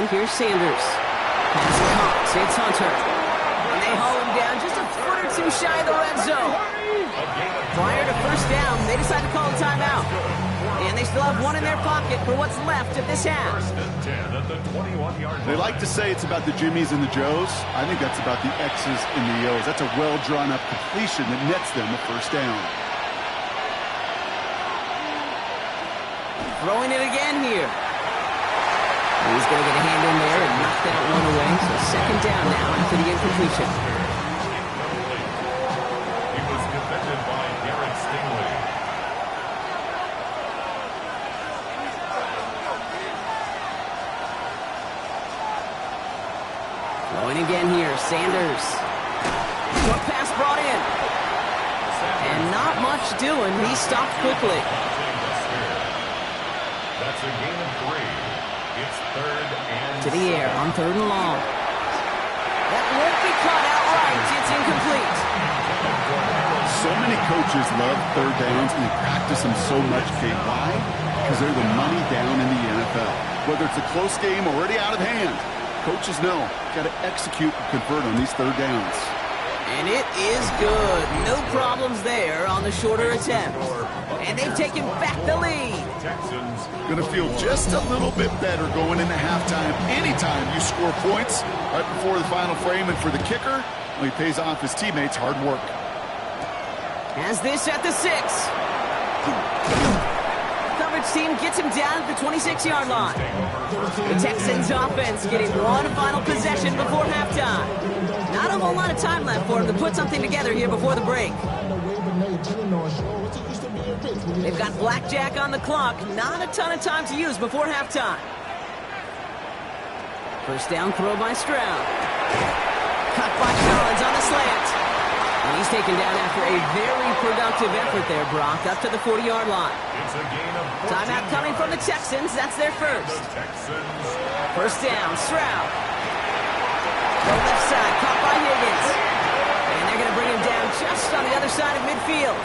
down. Here's Sanders. Pass Cox. It's Hunter. And they haul him down just a foot or two shy of the red zone. Prior to first down, they decide to call a timeout. And they still have one in their pocket for what's left of this half. They like to say it's about the Jimmies and the Joes. I think that's about the X's and the O's. That's a well-drawn-up completion that nets them a first down. Throwing it again here. He's going to get a hand in there and knock that one away. So second down now after the incompletion. He was defended by Garrett Stingley. Throwing again here, Sanders. Short pass brought in. And not much doing. He stopped quickly. That's a gain of 3. It's third and to the air on 3rd and long. That won't be caught outright. It's incomplete. So many coaches love third downs and they practice them so much, Kate. Why? Because they're the money down in the NFL. Whether it's a close game already out of hand, coaches know got to execute and convert on these third downs. And it is good. No problems there on the shorter attempt. And they've taken back the lead. Going to feel just a little bit better going into halftime. Anytime you score points right before the final frame, and for the kicker, well, he pays off his teammates' hard work. Has this at the 6. Coverage team gets him down at the 26-yard line. The Texans offense getting one final possession before halftime. Not a whole lot of time left for him to put something together here before the break. They've got blackjack on the clock. Not a ton of time to use before halftime. First down throw by Stroud. Cut by Collins on the slant. And he's taken down after a very productive effort there, Brock, up to the 40-yard line. It's a gain of 14 Timeout coming from the Texans. That's their first. First down, Stroud. The left side, caught by Higgins. And they're going to bring him down just on the other side of midfield.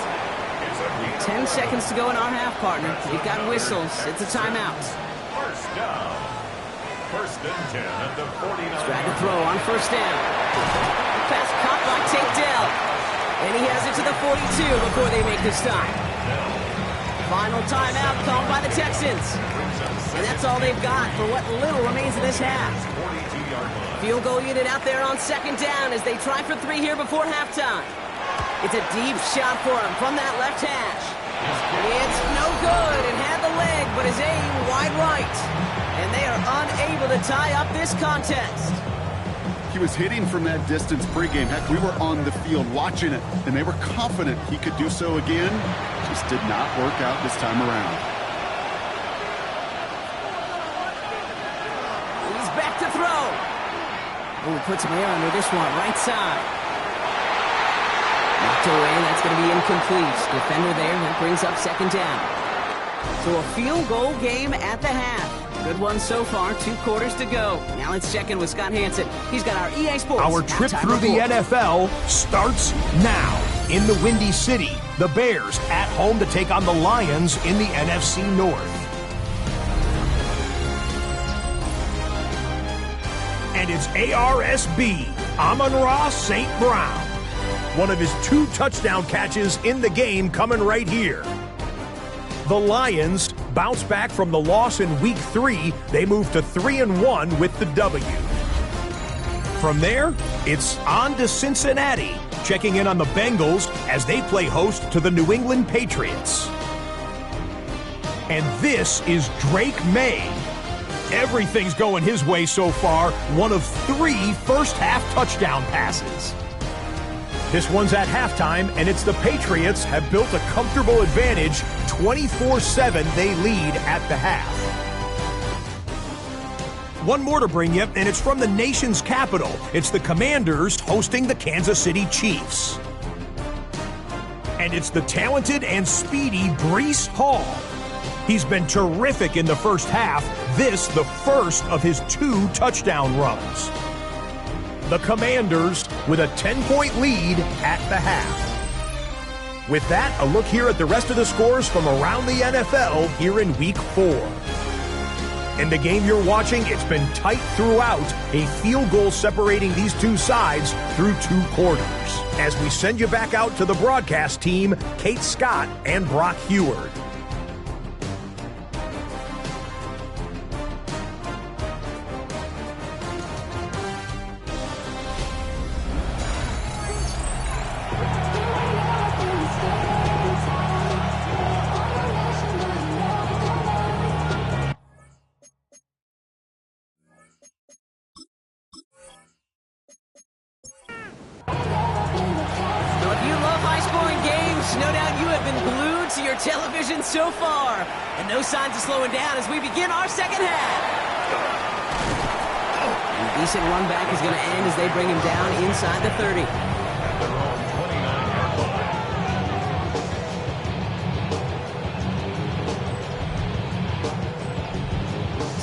10 seconds to go in our half, partner. We've got whistles. It's a timeout. First down. First and 10 at the 49. Stroud to throw on first down. Pass caught by Tate Dell. And he has it to the 42 before they make the stop. Final timeout called by the Texans. And that's all they've got for what little remains of this half. Field goal unit out there on second down as they try for 3 here before halftime. It's a deep shot for him from that left hash. It's no good. It had the leg, but his aim wide right. And they are unable to tie up this contest. He was hitting from that distance pregame. Heck, we were on the field watching it, and they were confident he could do so again. Just did not work out this time around. He's back to throw. Oh, he puts him air under this one, right side. Knocked away, that's going to be incomplete. Defender there, that brings up second down. So a field goal game at the half. Good one so far, 2 quarters to go. Now let's check in with Scott Hansen. He's got our EA Sports. Our trip through the NFL starts now. In the Windy City, the Bears at home to take on the Lions in the NFC North. And it's ARSB, Amon-Ra St. Brown. One of his 2 touchdown catches in the game coming right here. The Lions bounce back from the loss in Week 3. They move to 3-1 with the W. From there, it's on to Cincinnati, checking in on the Bengals as they play host to the New England Patriots. And this is Drake May. Everything's going his way so far. One of 3 first-half touchdown passes. This one's at halftime, and it's the Patriots have built a comfortable advantage. 24-7 they lead at the half. One more to bring you, and it's from the nation's capital. It's the Commanders hosting the Kansas City Chiefs. And it's the talented and speedy Breece Hall. He's been terrific in the first half. This the first of his 2 touchdown runs. The Commanders with a 10-point lead at the half. With that, a look here at the rest of the scores from around the NFL here in Week 4. In the game you're watching, it's been tight throughout, a field goal separating these two sides through 2 quarters. As we send you back out to the broadcast team, Kate Scott and Brock Heward. No doubt you have been glued to your television so far. And no signs of slowing down as we begin our second half. A decent run back is going to end as they bring him down inside the 30.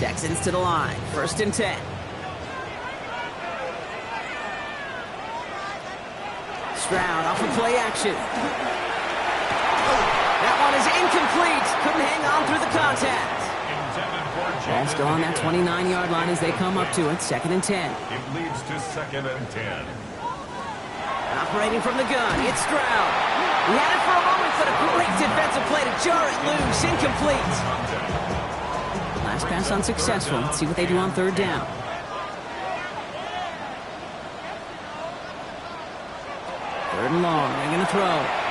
Texans to the line. 1st and 10. Stroud off of play action. That one is incomplete. Couldn't hang on through the contact. Ball still on that 29-yard line as they come up to it. 2nd and 10. It leads to 2nd and 10. Operating from the gun, it's Stroud. He had it for a moment, but a great defensive play to jar it loose. Incomplete. Last pass unsuccessful. Let's see what they do on 3rd down. Third and long, they're going to throw.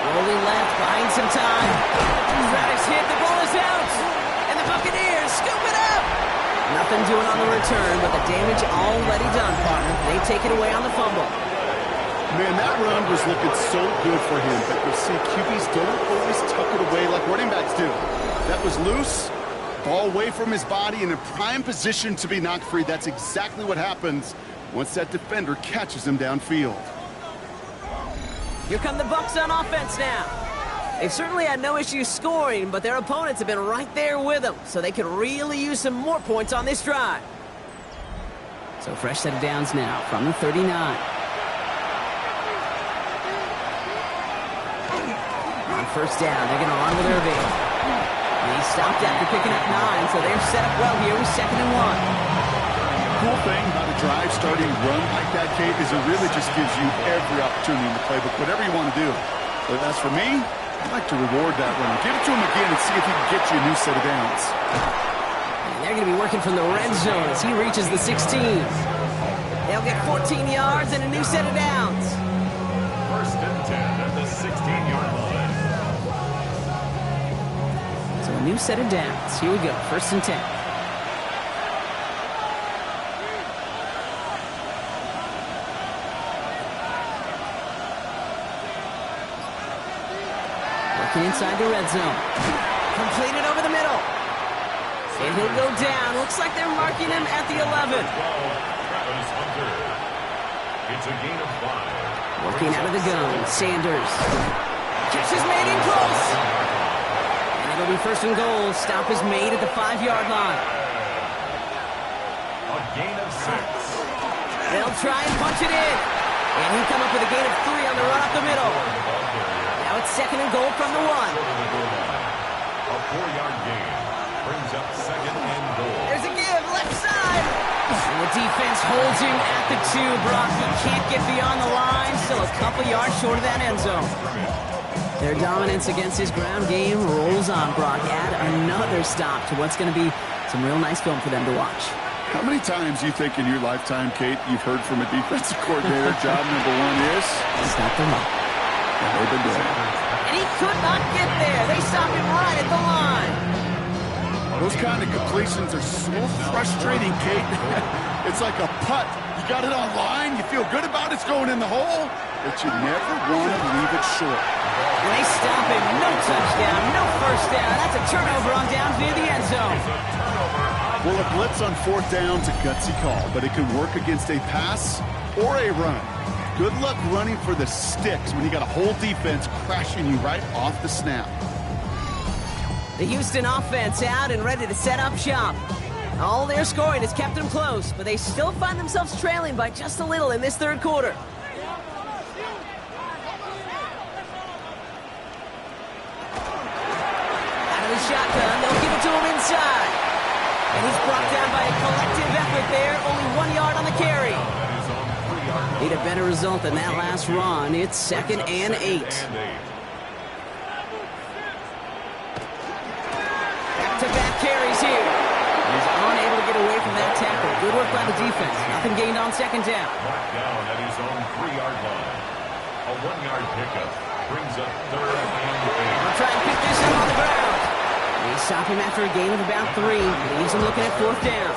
Rolling left, buying some time. Route is hit, the ball is out. And the Buccaneers scoop it up. Nothing doing on the return, but the damage already done, partner. They take it away on the fumble. Man, that run was looking so good for him, but you'll see QBs don't always tuck it away like running backs do. That was loose, ball away from his body, and in prime position to be knocked free. That's exactly what happens once that defender catches him downfield. Here come the Bucs on offense now. They've certainly had no issues scoring, but their opponents have been right there with them, so they could really use some more points on this drive. So fresh set of downs now from the 39. On 1st down, they're going to run with Irving. And he stopped after picking up 9, so they're set up well here with 2nd and 1. Cool thing about a drive starting run like that, Kate, is it really just gives you every opportunity in the playbook, whatever you want to do. But as for me, I'd like to reward that run. Give it to him again and see if he can get you a new set of downs. And they're going to be working from the red zone as he reaches the 16. They'll get 14 yards and a new set of downs. 1st and 10 at the 16-yard line. So a new set of downs. Here we go, 1st and 10. Inside the red zone. Completed over the middle. And he'll go down. Looks like they're marking him at the 11. It's a gain of 5. Working out of the gun. Sanders. Catch is made in close. And it'll be 1st and goal. Stop is made at the 5-yard line. A gain of 6. They'll try and punch it in. And he'll come up with a gain of 3 on the run up the middle. Now it's 2nd and goal from the 1. A 4-yard gain brings up 2nd and goal. There's a give, left side. And the defense holds him at the 2, Brock. He can't get beyond the line. Still a couple yards short of that end zone. Their dominance against his ground game rolls on, Brock. Add another stop to what's going to be some real nice film for them to watch. How many times do you think in your lifetime, Kate, you've heard from a defensive coordinator, job number 1 is? Stop the run. They've been doing it. And he could not get there. They stopped him right at the line. Those kind of completions are so frustrating, Kate. It's like a putt. You got it on line, you feel good about it's going in the hole, but you never want to leave it short. And they stop him. No touchdown, no 1st down. That's a turnover on downs near the end zone. Well, a blitz on 4th down's a gutsy call, but it can work against a pass or a run. Good luck running for the sticks when you got a whole defense crashing you right off the snap. The Houston offense out and ready to set up shop. All their scoring has kept them close, but they still find themselves trailing by just a little in this 3rd quarter. Out of the shotgun, they'll And he's brought down by a collective effort there. Only 1 yard on the carry. Need a better result than that last run. It's 2nd and 8. Back-to-back carries here. He's unable to get away from that tackle. Good work by the defense. Nothing gained on 2nd down. Marked down at his own 3-yard line. A 1-yard pickup brings up 3rd and 8. We'll try and pick this up on the ground. They stop him after a gain of about 3. Leaves him looking at 4th down.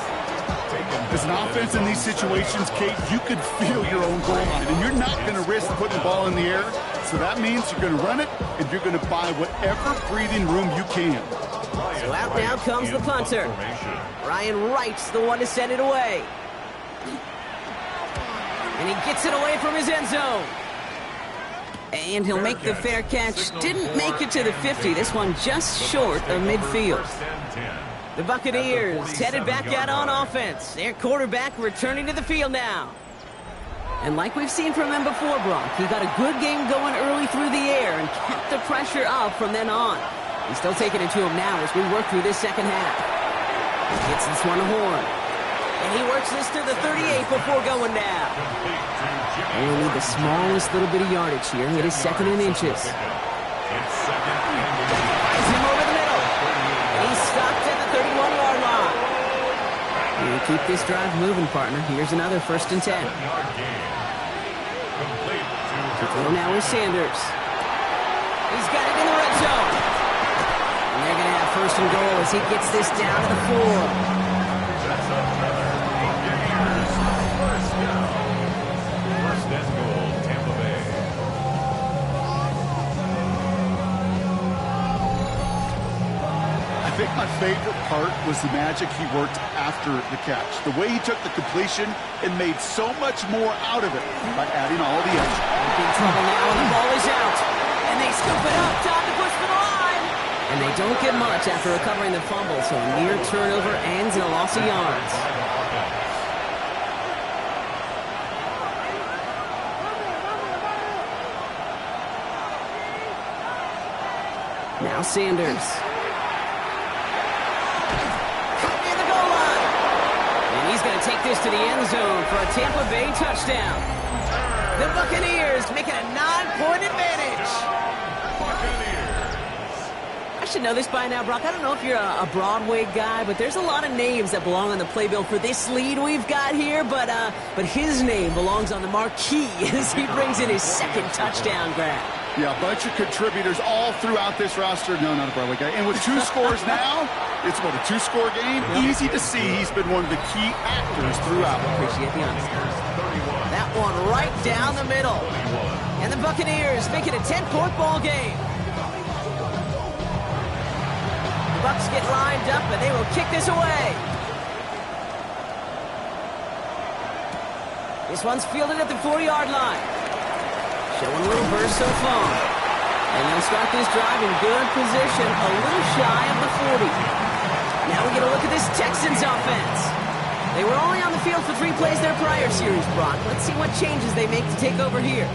As an offense in these situations, Kate, you could feel your own goal line, and you're not going to risk putting the ball in the air. So that means you're going to run it, and you're going to buy whatever breathing room you can. So out now comes the punter. Ryan Wright's the one to send it away. And he gets it away from his end zone. And he'll make the fair catch. Didn't make it to the 50. This one just short of midfield. The Buccaneers headed back out on offense. Their quarterback returning to the field now. And like we've seen from him before, Brock, he got a good game going early through the air and kept the pressure up from then on. He's still taking it to him now as we work through this second half. He gets this one to Horn. And he works this to the 38 before going down. And we need the smallest little bit of yardage here. It is 2nd and inches. Fires him over the middle. And he's stopped at the 31-yard line. We'll keep this drive moving, partner. Here's another 1st and 10. To throw now is Sanders. He's got it in the red zone. And they're going to have 1st and goal as he gets this down to the 4. I think my favorite part was the magic he worked after the catch. The way he took the completion and made so much more out of it by adding all the extra. Big trouble now, and the ball is out. And they scoop it up, time to push for the line. And they don't get much after recovering the fumble, so a near turnover ends in a loss of yards. Now Sanders. He's going to take this to the end zone for a Tampa Bay touchdown. The Buccaneers making a 9-point advantage. I should know this by now, Brock. I don't know if you're a Broadway guy, but there's a lot of names that belong on the playbill for this lead we've got here. But his name belongs on the marquee as he brings in his 2nd touchdown grab. Yeah, a bunch of contributors all throughout this roster. No, not a Broadway guy. And with 2 scores now, it's what, a 2-score game? Yep. Easy to see he's been one of the key actors throughout. Appreciate the honesty. That one right down the middle. And the Buccaneers make it a 10-point ball game. The Bucs get lined up, and they will kick this away. This one's fielded at the 4-yard line. Showing a little burst so far. And they'll start this drive in good position, a little shy of the 40. Now we get a look at this Texans offense. They were only on the field for 3 plays their prior series, Brock. Let's see what changes they make to take over here.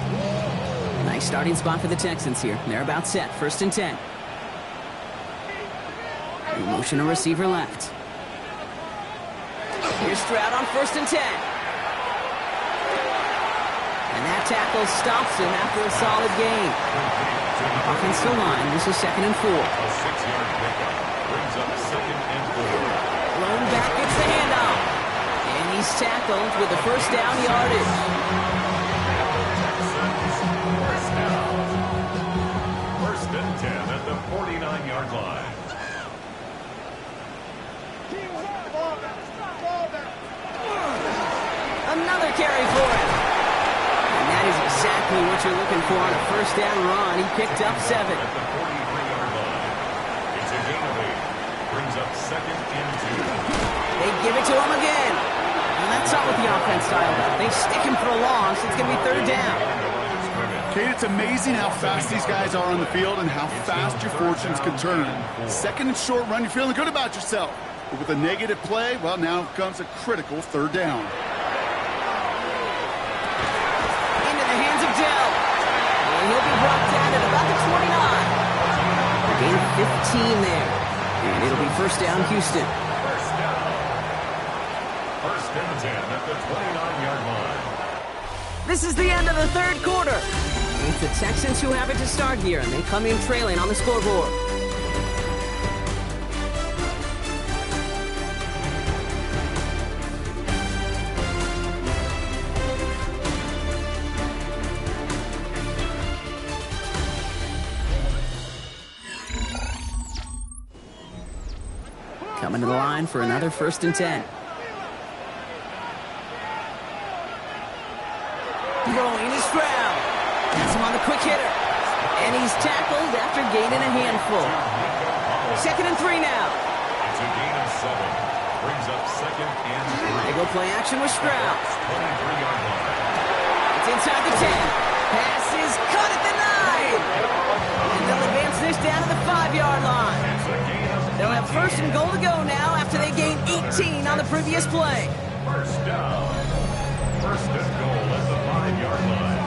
Nice starting spot for the Texans here. They're about set. 1st and 10. We motion a receiver left. Here's Stroud on 1st and 10. And that tackle stops him after a solid gain. Offensive line, this is 2nd and 4. A 6-yard pickup brings up 2nd and 4. Lone back gets the handoff. And he's tackled with the 1st down yardage. First and 10 at the 49-yard line. Another carry for him. And that is exactly what you're looking for on a 1st down run. He picked up 7. At the 43-yard line. It's a gain of 8. Brings up 2nd and 2. They give it to him again. And that's not what the offense styled up. They stick him for a loss. It's going to be 3rd down. Kate, it's amazing how fast these guys are on the field and how fast your fortunes can turn. 2nd and short run, you're feeling good about yourself. But with a negative play, well, now comes a critical 3rd down. And he'll be brought down at about the 29. Gain of 15 there. And it'll be 1st down, Houston. First down, and 10 at the 29-yard line. This is the end of the third quarter. It's the Texans who have it to start here, and they come in trailing on the scoreboard. Coming to the line for another 1st and 10. Throwing is Stroud. That's him on the quick hitter. And he's tackled after gaining a handful. 2nd and 3 now. It's a gain of 7. Brings up 2nd and 3. They go play action with Stroud. 23-yard line. It's inside the 10. Pass is caught at the 9. And they'll advance this down to the 5-yard line. It's a gain of 8. They'll have 1st and goal to go now after they gained 18 on the previous play. First down. 1st and goal at the 5-yard line.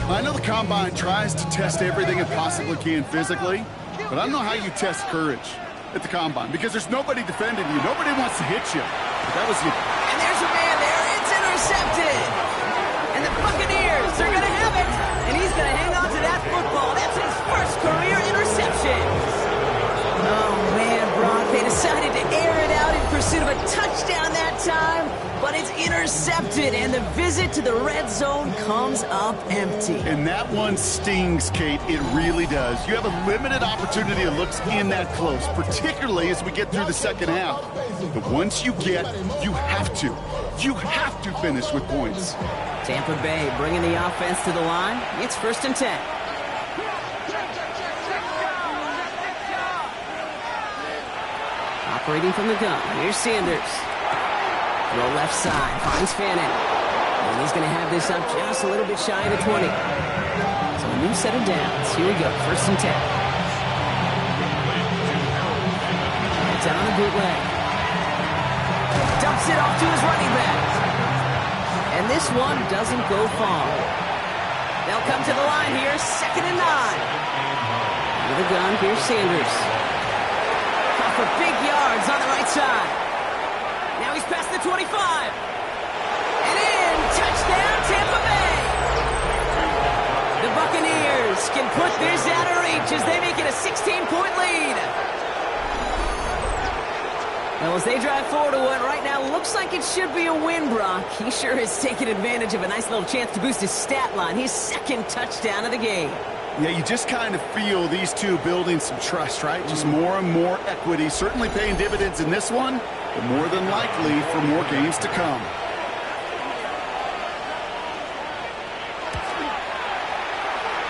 I know the Combine tries to test everything it possibly can physically, but I don't know how you test courage at the Combine because there's nobody defending you. Nobody wants to hit you. But that was you. And there's a man there. It's intercepted. And the Buccaneers, they're going to have it. And he's going to hang on to that football. That's his first career interception. Oh, man, Brock, they decided to air it out in pursuit of a touchdown that time, but it's intercepted, and the visit to the red zone comes up empty. And that one stings, Kate. It really does. You have a limited opportunity to look in that close, particularly as we get through the second half. But once you get, you have to finish with points. Tampa Bay bringing the offense to the line. It's 1st and 10. Operating from the gun. Here's Sanders. Throw left side. Finds Fannin. And he's going to have this up just a little bit shy of the 20. So a new set of downs. Here we go. 1st and 10. It's out on a bootleg. Dumps it off to his running back. And this one doesn't go far. They'll come to the line here. 2nd and 9. With a gun. Here's Sanders. For big yards on the right side. Now he's past the 25. And in. Touchdown, Tampa Bay. The Buccaneers can put this out of reach as they make it a 16-point lead. Well, as they drive forward to what right now looks like it should be a win, Brock. He sure is taking advantage of a nice little chance to boost his stat line. His 2nd touchdown of the game. Yeah, you just kind of feel these two building some trust, right? Just more and more equity. Certainly paying dividends in this one, but more than likely for more games to come.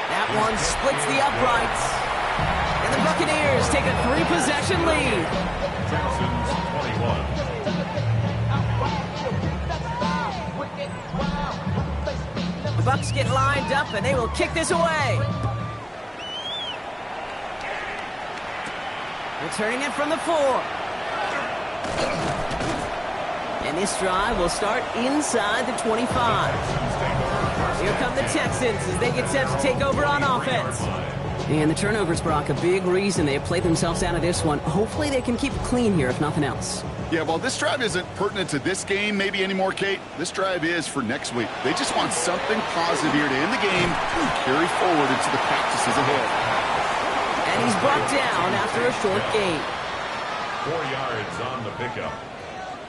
That one splits the uprights. And the Buccaneers take a 3-possession lead. Texans 21. The Bucs get lined up, and they will kick this away. Returning it from the 4. And this drive will start inside the 25. Here come the Texans as they get set to take over on offense. And the turnovers, Brock, a big reason they have played themselves out of this one. Hopefully they can keep it clean here, if nothing else. Yeah, well, this drive isn't pertinent to this game maybe anymore, Kate. This drive is for next week. They just want something positive here to end the game and carry forward into the practices ahead. And he's brought down after a short gain. 4 yards on the pickup.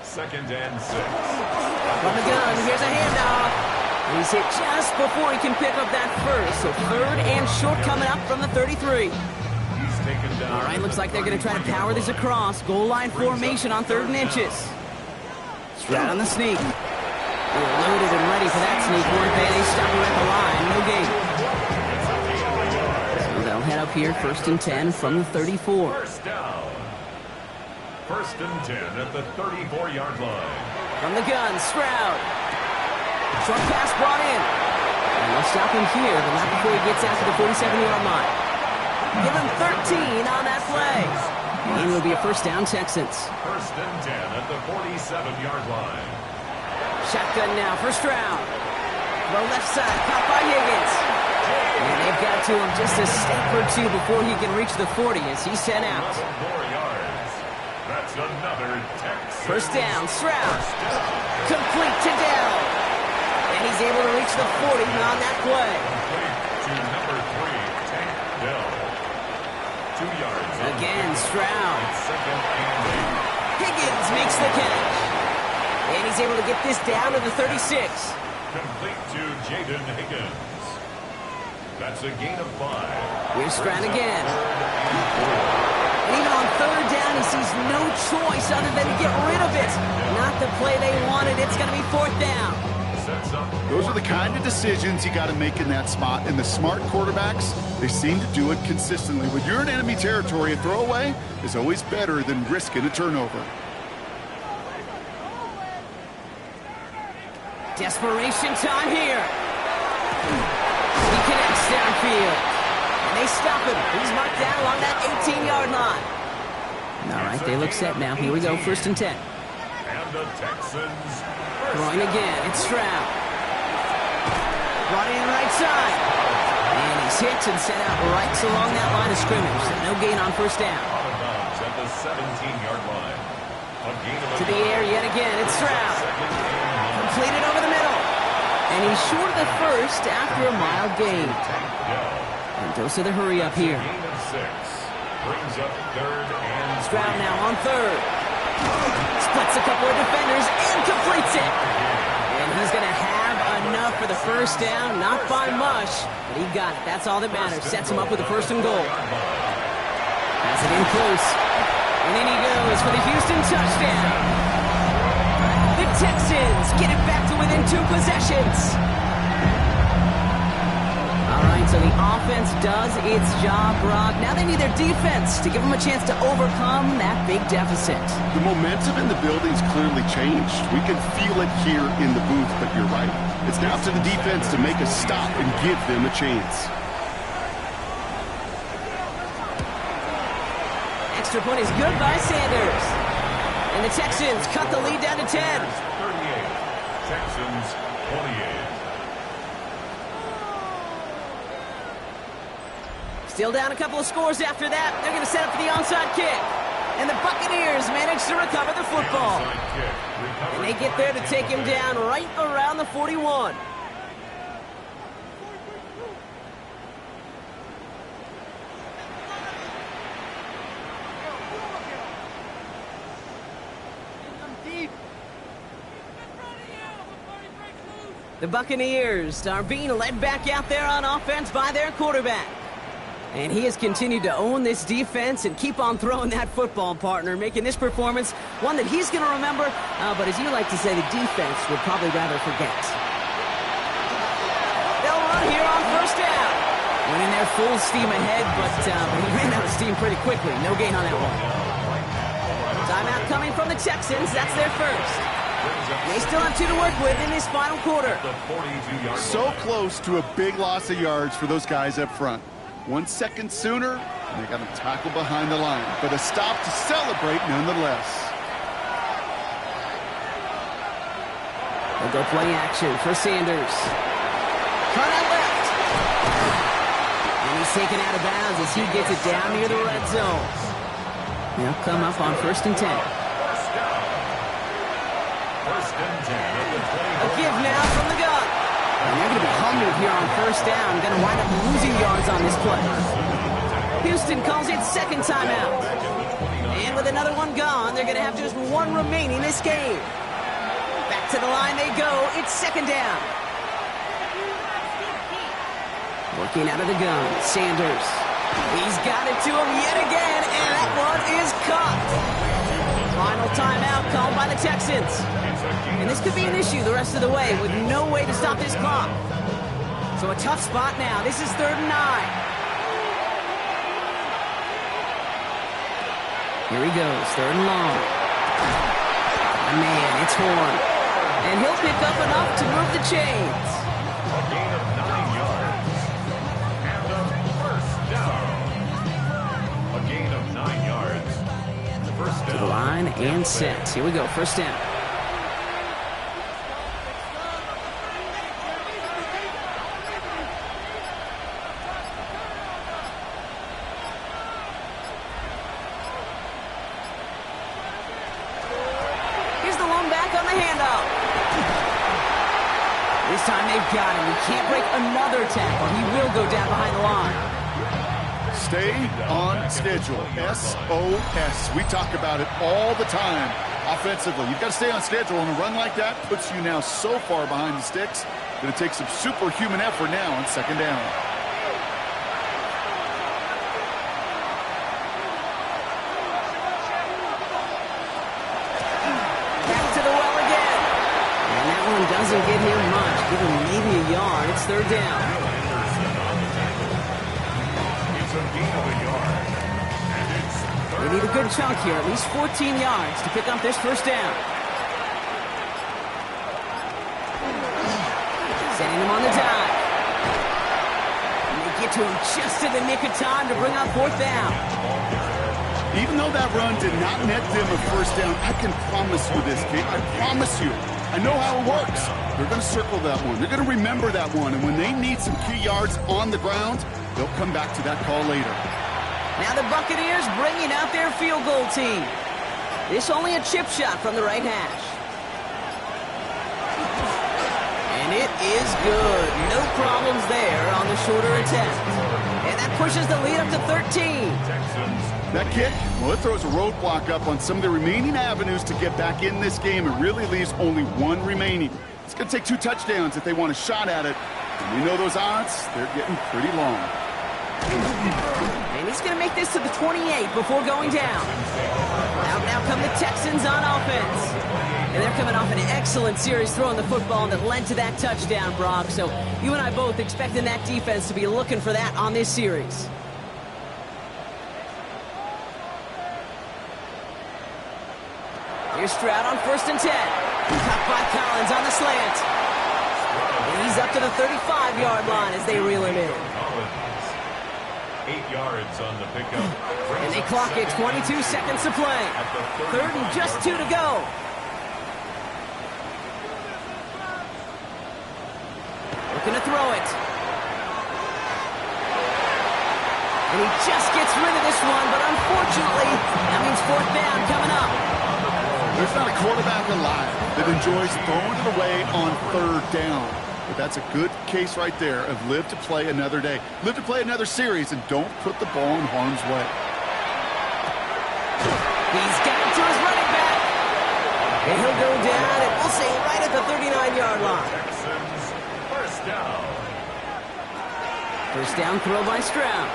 2nd and 6. From the gun, here's a handoff. He's hit just before he can pick up that first. So 3rd and short coming up from the 33. He's taken down. All right, looks like they're going to try to power this across. Goal line formation on 3rd and inches. Stroud on the sneak. They were loaded and ready for that sneak, weren't they? They stopped him at the line. No gain. So they'll head up here, 1st and 10 from the 34. First down. 1st and 10 at the 34-yard line. From the gun, Stroud. Short pass brought in. And they'll stop him here, but not before he gets out to the 47-yard line. Give him 13 on that play. And it'll be a 1st down, Texans. 1st and 10 at the 47-yard line. Shotgun now for Stroud. Throw left side, caught by Higgins. And they've got to him just a step or two before he can reach the 40 as he's sent out. 4 yards. That's another Texas. First down, Stroud. Complete to Dell. And he's able to reach the 40 on that play. Complete to number 3, Tank Dell. 2 yards. Again, Stroud. Second and 8. Higgins makes the catch. And he's able to get this down to the 36. Complete to Jaden Higgins. That's a gain of 5. Here's Stroud again. And even on third down, he sees no choice other than to get rid of it. Not the play they wanted. It's going to be fourth down. Those are the kind of decisions you got to make in that spot. And the smart quarterbacks, they seem to do it consistently. When you're in enemy territory, a throwaway is always better than risking a turnover. Desperation time here. He connects downfield. And they stop him. He's marked down along that 18-yard line. All right, they look set now. Here we go, 1st and 10. And the Texans Throwing again, it's Stroud. Running right side. And he's hit and set out right along that line of scrimmage. So no gain on first down. out of bounds at the 17-yard line. A gain of To the air yet again, it's Stroud. Completed over the middle. And he's short of the first after a mild gain. And goes to the hurry up here. Gain of 6. Brings up 3rd and Stroud now on 3rd. Splits a couple of defenders and completes it. And he's going to have enough for the first down. Not by much, but he got it. That's all that matters. Sets him up with a 1st and goal. Has it in close. And in he goes for the Houston touchdown. The Texans get it back to within 2 possessions. All right, so the offense does its job, Brock. Now they need their defense to give them a chance to overcome that big deficit. The momentum in the building's clearly changed. We can feel it here in the booth, but you're right. It's now to the defense to make a stop and give them a chance. Extra point is good by Sanders. And the Texans cut the lead down to 10. 38. Texans 28. Still down a couple of scores after that. They're going to set up for the onside kick. And the Buccaneers manage to recover the football. And they get there to take him down right around the 41. The Buccaneers are being led back out there on offense by their quarterback. And he has continued to own this defense and keep on throwing that football, partner, making this performance one that he's going to remember, but as you like to say, the defense would probably rather forget. They'll run here on first down. Went in there full steam ahead, but he ran out of steam pretty quickly. No gain on that one. Timeout coming from the Texans. That's their first. They still have 2 to work with in this final quarter. So close to a big loss of yards for those guys up front. 1 second sooner, and they got him tackled behind the line. But a stop to celebrate nonetheless. They'll go play action for Sanders. Cut out left. And he's taken out of bounds as he gets it down near the red zone. They'll come up on 1st and 10. A give now from the gun. And they're going to be hungry here on first down. Going to wind up losing yards on this play. Houston calls it second timeout. And with another one gone, they're going to have just 1 remaining this game. Back to the line they go. It's second down. Working out of the gun, Sanders. He's got it to him yet again, and that one is caught. Final timeout called by the Texans. And this could be an issue the rest of the way with no way to stop this clock. So a tough spot now. This is 3rd and 9. Here he goes, 3rd and long. Man, it's Horn. And he'll pick up enough to move the chains. A gain of 9 yards. And a first down. A gain of 9 yards. First down. To the line and set. Here we go, first down. the handoff. This time they've got him. He can't break another tackle. He will go down behind the line. Stay on schedule. SOS. We talk about it all the time offensively. You've got to stay on schedule, and a run like that puts you now so far behind the sticks that it takes some superhuman effort now on second down. Back to the well again. And that one doesn't get him much. Give him maybe a yard. It's third down. It's a gain of a yard. And it's They need a good chunk here, at least 14 yards to pick up this first down. Setting him on the dive. And they get to him just in the nick of time to bring up fourth down. Even though that run did not net them a first down, I can promise you this, Kate. I promise you. I know how it works. They're going to circle that one. They're going to remember that one. And when they need some key yards on the ground, they'll come back to that call later. Now the Buccaneers bringing out their field goal team. This only a chip shot from the right hash. And it is good. No problems there on the shorter attempt. And that pushes the lead up to 13. That kick, well, it throws a roadblock up on some of the remaining avenues to get back in this game. It really leaves only one remaining. It's going to take 2 touchdowns if they want a shot at it. And we know those odds, they're getting pretty long. And he's going to make this to the 28 before going down. Now come the Texans on offense. And they're coming off an excellent series throwing the football that led to that touchdown, Brock. So you and I both expecting that defense to be looking for that on this series. Here's Stroud on 1st and 10. Caught by Collins on the slant. And he's up to the 35-yard line as they reel him in. 8 yards on the pickup. And they clock it 22 seconds to play. 3rd and just 2 to go. Looking to throw it. And he just gets rid of this one, but unfortunately, that means 4th down coming up. There's not a quarterback alive that enjoys throwing it away on 3rd down. But that's a good case right there of live to play another day. Live to play another series and don't put the ball in harm's way. He's got it to his running back. And he'll go down, and we'll say right at the 39-yard line. Texans, first down. First down throw by Stroud.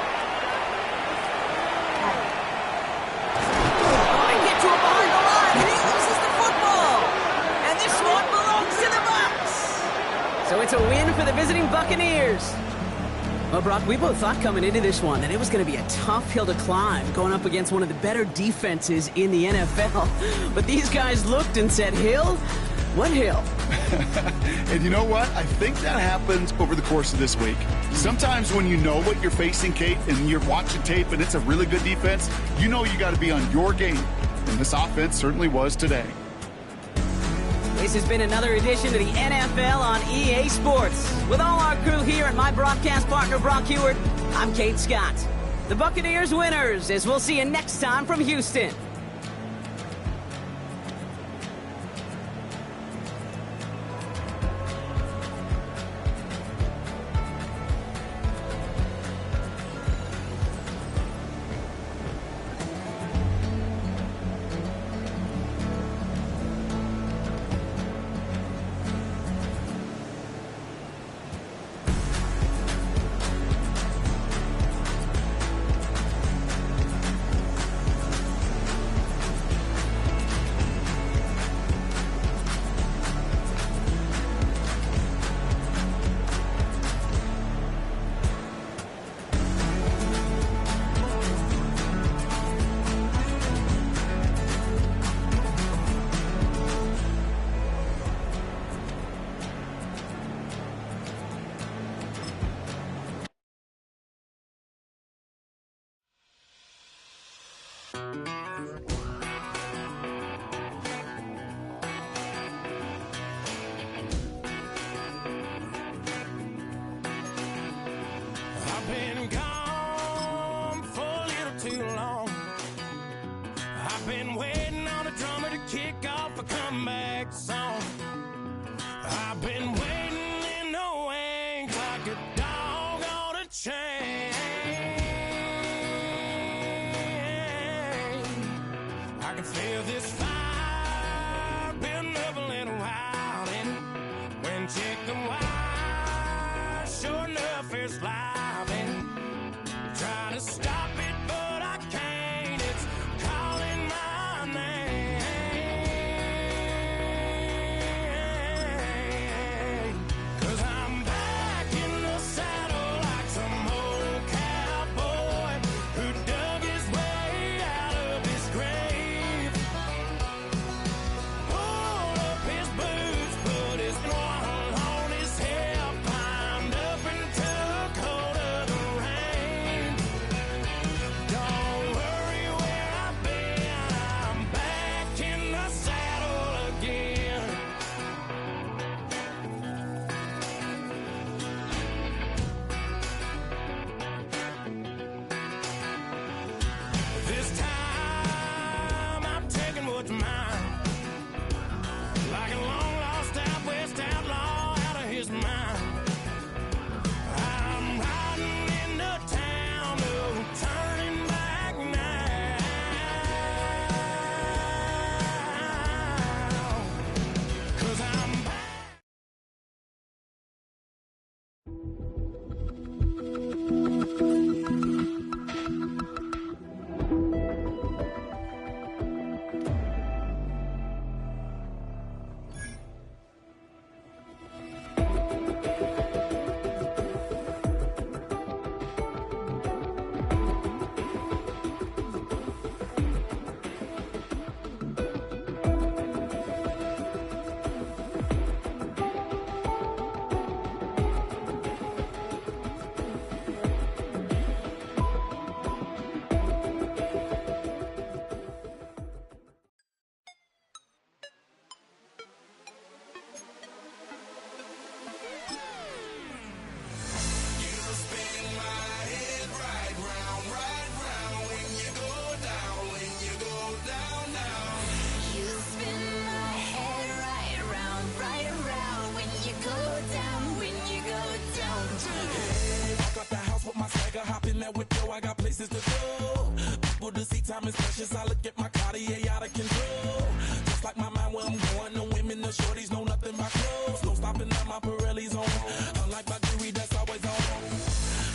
Oh, they get to him behind the line, and he loses the football. And this one belongs to the Bucs. So it's a win for the visiting Buccaneers. Well, Brock, we both thought coming into this one that it was going to be a tough hill to climb going up against one of the better defenses in the NFL. But these guys looked and said, hill? What hill? And you know what? I think that happens over the course of this week. Sometimes when you know what you're facing, Kate, and you're watching tape and it's a really good defense, you know you got to be on your game. And this offense certainly was today. This has been another edition of the NFL on EA Sports. With all our crew here and my broadcast partner, Brock Hewart, I'm Kate Scott. The Buccaneers winners, as we'll see you next time from Houston. Feel this fire been up a little while, and when chicken wire, sure enough it's live, and trying to stop it, but I can't. It's calling my name. 'Cause I'm back in the saddle like some old cowboy who dug his way out of his grave. Pulled up his boots, put his one on his hip, climbed up and took hold of the reins. Don't worry where I've been, I'm back in the saddle again. This time I'm taking what's mine, like a long lost out west outlaw out of his mind. I'm riding into town, no turning back now. 'Cause I'm back. You spin my head right around when you go down, when you go down. Walk out the house with my swagger, hop in that whip, yo, I got places to go. People to see, time is precious, I look at my Cartier out of control. Just like my mind where I'm going, the women, the shorties know nothing but clothes. No stopping at my Pirelli's on, unlike my jewelry that's always on.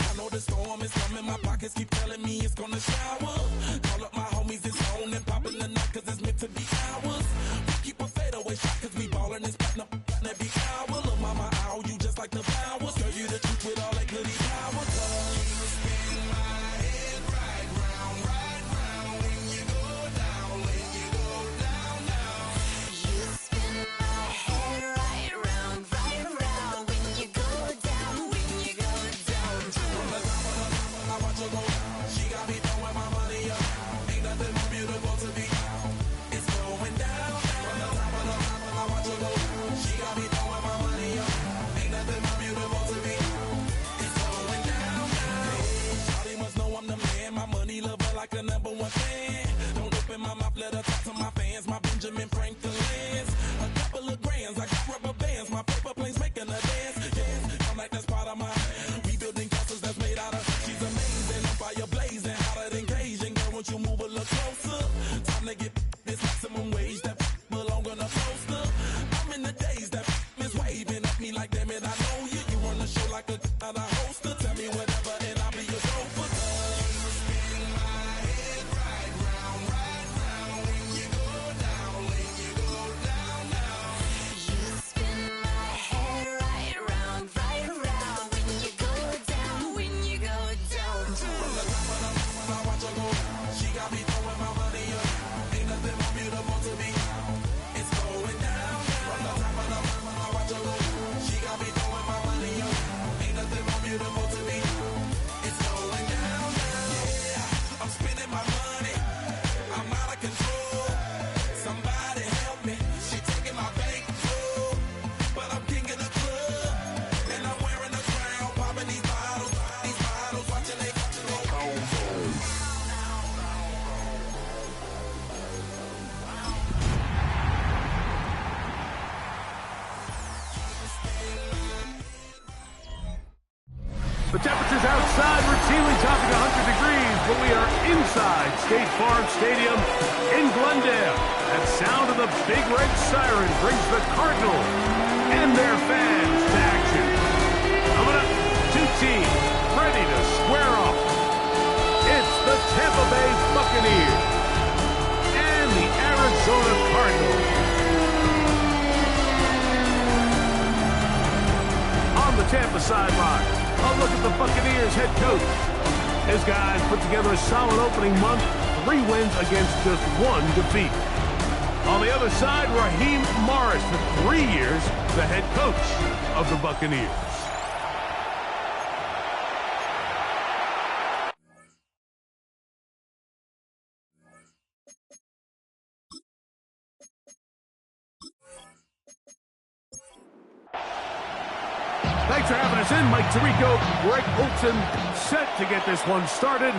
I know the storm is coming, my pockets keep telling me it's gonna shower. Call up my homies, it's on and pop in the night, cause it's meant to be ours. We keep a fadeaway shot, cause we ballin' and spittin' up every hour. Look, mama, I owe you just like the flowers. Girl, you the truth with all that goody power. You spin my head right round when you go down, when you go down, down. You spin my head right around when you go down, when you go down. From the top of the top, I watch her go down. She got me throwing my money up. Ain't nothing more beautiful to be. It's going down. From the top of the top, I watch her go down. She got me throwing my money up. Ain't nothing more beautiful to be. It's going down, down. Shawty must know I'm the man. My money lover like a number one fan. Don't open my mouth, let her talk to my fans. My Benjamin Franklin's. A couple of grands, I got rubber bands. My paper planes making a dance. Yes, I'm like that's part of my. We building castles that's made out of. She's amazing, on fire blazing, hotter than Cajun. Girl, won't you move a little closer? Time to get this maximum wage that belong on a poster. I'm in the days that is waving at me like, damn it, I know you. You run the show like a hoster. Tell me whatever and I'll be your chauffeur. You spin my head right round when you go down, when you go down, down. You spin my head right around when you go down, when you go down. From the top of the mountain, I watch her go down. She got me throwing my money up. Ain't nothing more beautiful to be. It's going down. From the top of the mountain, I watch her go down. She got me throwing my money up. Ain't nothing more beautiful to be. It's going down, yeah. I'm spending my money. I'm out of control. Somebody help me. She taking my bankroll, but I'm king of the club, and I'm wearing a crown, popping these bottles, watching they The temperatures outside routinely topping 100 degrees. but we are inside State Farm Stadium in Glendale. That sound of the big red siren brings the Cardinals and their fans to action. Coming up, two teams ready to square off. It's the Tampa Bay Buccaneers and the Arizona Cardinals. On the Tampa sideline, a look at the Buccaneers head coach. His guys put together a solid opening month, 3 wins against just 1 defeat. On the other side, Raheem Morris, for 3 years, the head coach of the Buccaneers. Thanks for having us in. Mike Tirico, Greg Olson set to get this one started.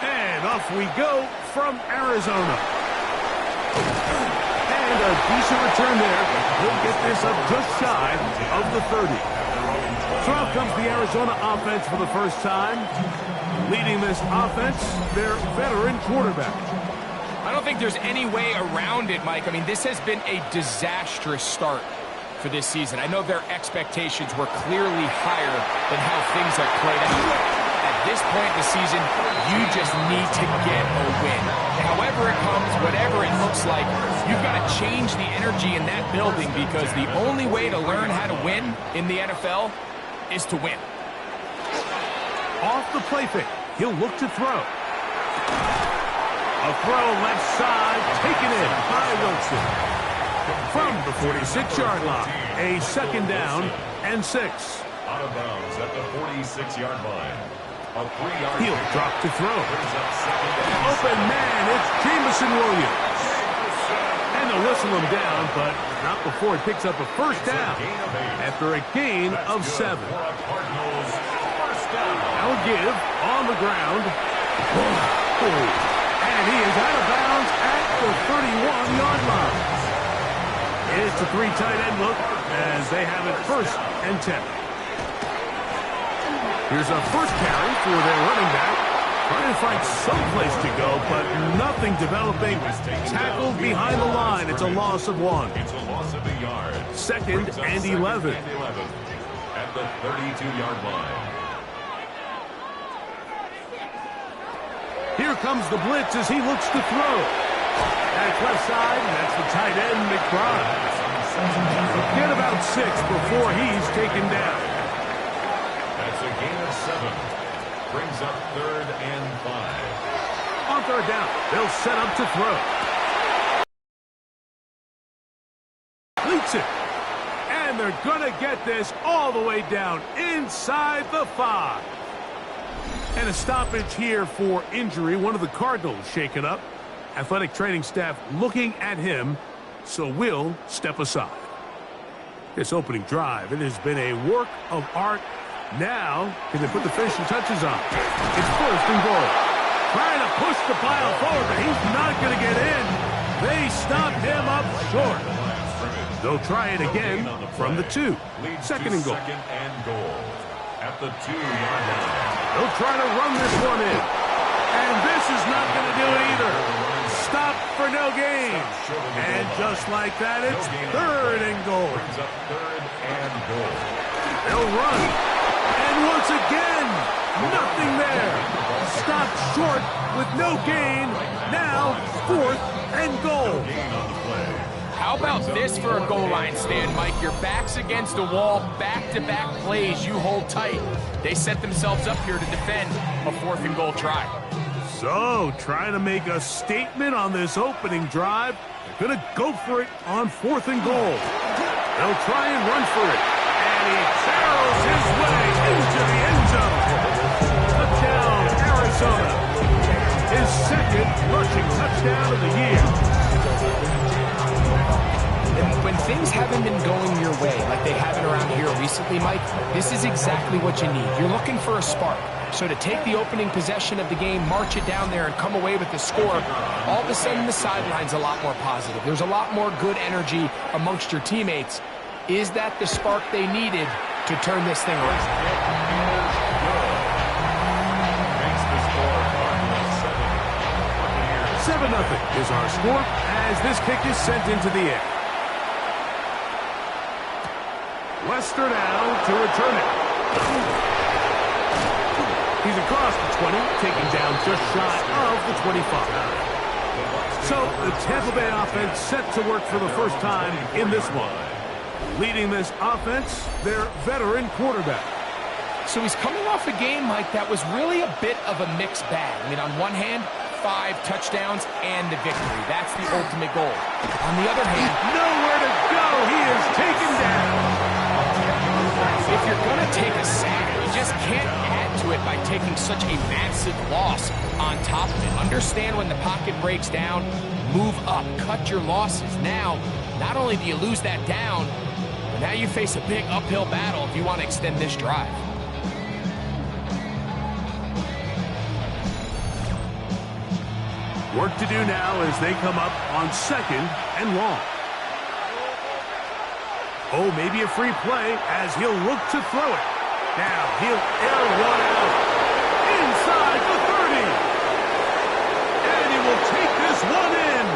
And off we go from Arizona. And a decent return there. He'll get this up just shy of the 30. So out comes the Arizona offense for the first time. Leading this offense, their veteran quarterback. I don't think there's any way around it, Mike. I mean, this has been a disastrous start for this season. I know their expectations were clearly higher than how things have played out. At this point in the season, you just need to get a win. However it comes, whatever it looks like, you've got to change the energy in that building because the only way to learn how to win in the NFL is to win. Off the play fake, he'll look to throw. A throw left side, taken in by Wilson. From the 46-yard line, a second down and 6. Out of bounds at the 46-yard line. A 3-yard. He'll drop to throw. Open man, it's Jameson Williams. And they'll whistle him down, but not before he picks up a first down after a gain of 7. Now give on the ground. And he is out of bounds at the 31-yard line. It's a 3 tight end look as they have it 1st and 10. Here's a first carry for their running back. Trying to find some place to go, but nothing developing. Tackled behind the line. It's a loss of 1. It's a loss of a yard. 2nd and 11. At the 32-yard line. Here comes the blitz as he looks to throw. That's left side, and that's the tight end, McBride. Get about 6 before he's taken down. That's a gain of 7. Brings up 3rd and 5. On 3rd down, they'll set up to throw. Completes it. And they're going to get this all the way down inside the 5. And a stoppage here for injury. One of the Cardinals shaken up. Athletic training staff looking at him, so we'll step aside. This opening drive, it has been a work of art. Now, can they put the finishing touches on? It's 1st and goal. Trying to push the pile forward, but he's not going to get in. They stopped him up short. They'll try it again from the 2. 2nd and goal. 2nd and goal. At the 2-yard line. They'll try to run this one in. And this is not going to do it either. Stop for no gain. And just like that, it's 3rd and goal. Brings up 3rd and goal. They'll run. And once again, nothing there. Stopped short with no gain. Now, 4th and goal. How about this for a goal line stand, Mike? Your back's against the wall, back-to-back plays, you hold tight. They set themselves up here to defend a 4th and goal try. So, trying to make a statement on this opening drive. Gonna go for it on 4th and goal. They'll try and run for it. And he barrels his way into the end zone. Touchdown, Arizona. His 2nd rushing touchdown of the year. And when things haven't been going your way like they haven't around here recently, Mike, this is exactly what you need. You're looking for a spark. So to take the opening possession of the game, march it down there, and come away with the score, all of a sudden the sideline's a lot more positive. There's a lot more good energy amongst your teammates. Is that the spark they needed to turn this thing around? Makes the score 7-0 is our score as this kick is sent into the air. Lester now to return it. He's across the 20, taking down just shy of the 25. So the Tampa Bay offense set to work for the first time in this one. Leading this offense, their veteran quarterback. So he's coming off a game, Mike, that was really a bit of a mixed bag. I mean, on one hand, 5 touchdowns and a victory. That's the ultimate goal. On the other hand, Nowhere to go. He is taken down. if you're going to take a sack, you just can't add to it by taking such a massive loss on top of it. Understand when the pocket breaks down, move up, cut your losses. Now, not only do you lose that down, but now you face a big uphill battle if you want to extend this drive. Work to do now as they come up on 2nd and long. Oh, maybe a free play as he'll look to throw it. Now he'll air one out inside the 30. And he will take this one in.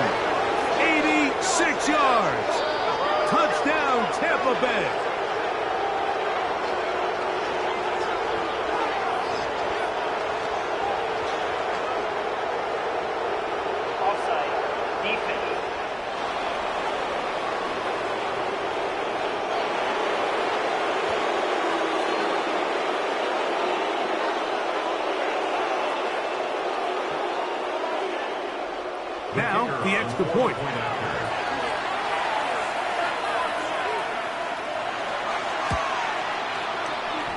86 yards. Touchdown, Tampa Bay. Now, the extra point.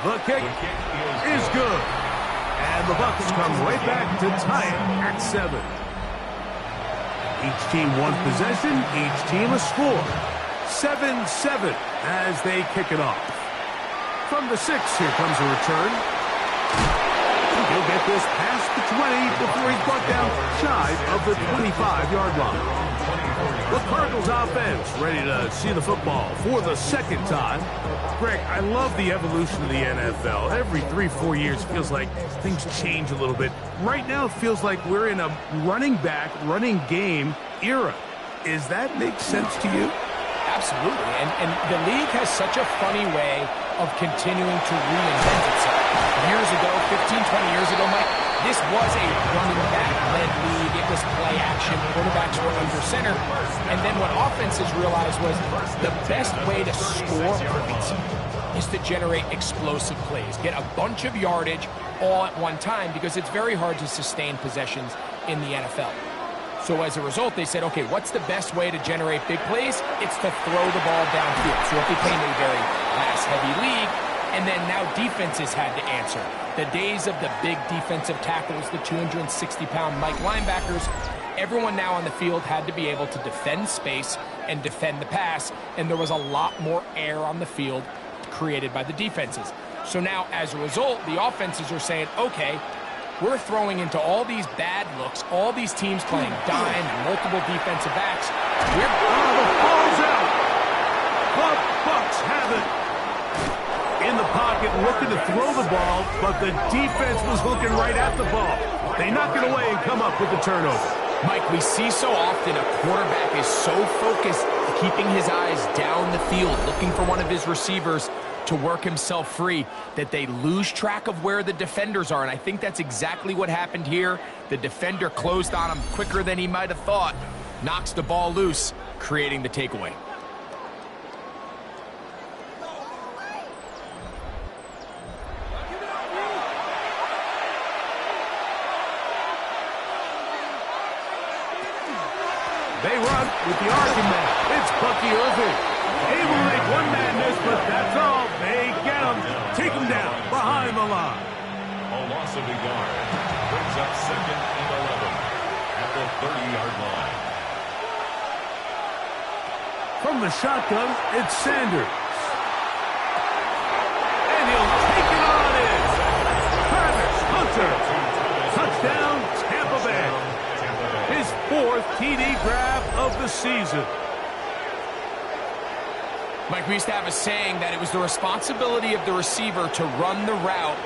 The kick is good. And the Bucs come right back to tie it at 7. Each team one possession, each team a score. 7-7 as they kick it off. From the 6, here comes a return. He'll get this past the 20 before he's brought down shy of the 25-yard line. The Cardinals offense ready to see the football for the 2nd time. Greg, I love the evolution of the NFL. Every 3-4 years feels like things change a little bit. Right now it feels like we're in a running back, running game era. Does that make sense to you? Absolutely. And the league has such a funny way of continuing to reinvent itself. Years ago, 15, 20 years ago, Mike, this was a running back-led league. It was play action. Quarterbacks were under center. And then what offenses realized was the best way to score points is to generate explosive plays. Get a bunch of yardage all at one time because it's very hard to sustain possessions in the NFL. So as a result, they said, okay, what's the best way to generate big plays? It's to throw the ball downfield. So it became a very pass-heavy league. And then now defenses had to answer. The days of the big defensive tackles, the 260-pound Mike linebackers, everyone now on the field had to be able to defend space and defend the pass, and there was a lot more air on the field created by the defenses. So now, as a result, the offenses are saying, okay, we're throwing into all these bad looks, all these teams playing dime, multiple defensive backs. The ball's out. The Bucs have it. In the pocket, looking to throw the ball, but the defense was looking right at the ball. They knock it away and come up with the turnover. Mike, we see so often a quarterback is so focused, keeping his eyes down the field, looking for one of his receivers to work himself free, that they lose track of where the defenders are. And I think that's exactly what happened here. The defender closed on him quicker than he might have thought, knocks the ball loose, creating the takeaway. They run with the argument. It's Bucky Irving. Able to make one man miss, but that's all. They get him. Take him down behind the line. A loss of a yard brings up 2nd and 11 at the 30-yard line. From the shotgun, it's Sanders. And he'll take it on in. Travis Hunter. Touchdown, Tampa Bay. His 4th TD grab of the season. Mike, we used to have a saying that it was the responsibility of the receiver to run the route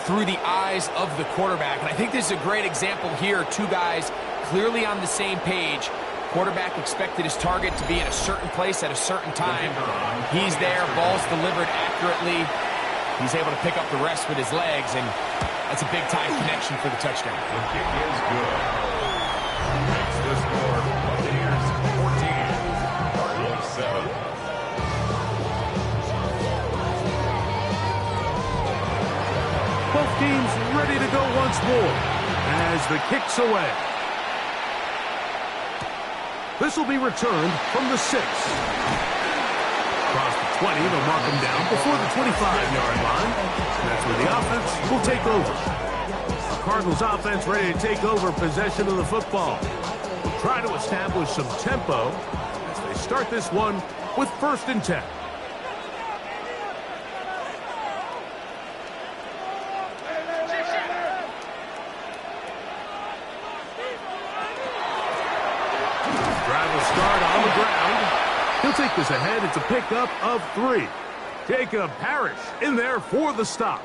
through the eyes of the quarterback. And I think this is a great example here. 2 guys clearly on the same page. Quarterback expected his target to be in a certain place at a certain time. He's there, ball's delivered accurately. He's able to pick up the rest with his legs, and that's a big-time connection for the touchdown. The kick is good. Makes the score Buccaneers 14, Cardinals 7. Both teams ready to go once more as the kick's away. This will be returned from the 6. Across the 20, they'll mark him down before the 25-yard line. That's where the offense will take over. The Cardinals offense ready to take over possession of the football. They'll try to establish some tempo as they start this one with 1st and 10. Drive will start on the ground. He'll take this ahead. It's a pickup of 3. Jacob Parrish in there for the stop.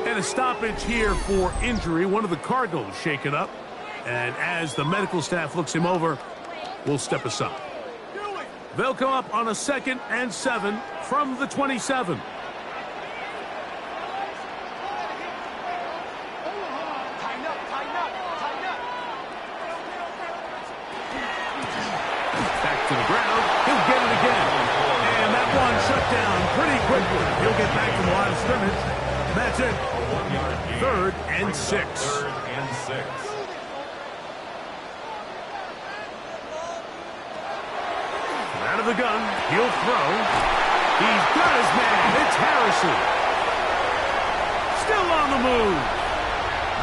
And a stoppage here for injury. One of the Cardinals shaken up. And as the medical staff looks him over, we'll step aside. They'll come up on a 2nd and 7 from the 27. Back to the ground. He'll get it again. And that one shut down pretty quickly. He'll get back to the line of scrimmage. That's it. 3rd and 6. 3rd and 6. Out of the gun. He'll throw. He's got his man. It's Harrison. Still on the move.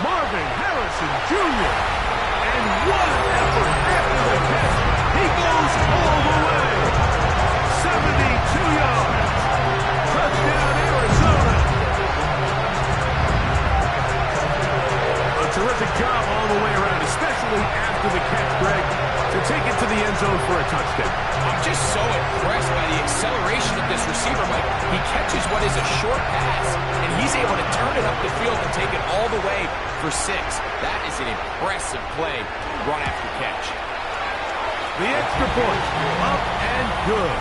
Marvin Harrison Jr. And what an effort after the catch. He goes all the way. 72 yards. Touchdown, Arizona. A terrific job all the way around, especially after the catch, Greg, to take it to the end zone for a touchdown. I'm just so impressed by the acceleration of this receiver, Mike. He catches what is a short pass, and he's able to turn it up the field and take it all the way for 6. That is an impressive play, run after catch. The extra point, up and good.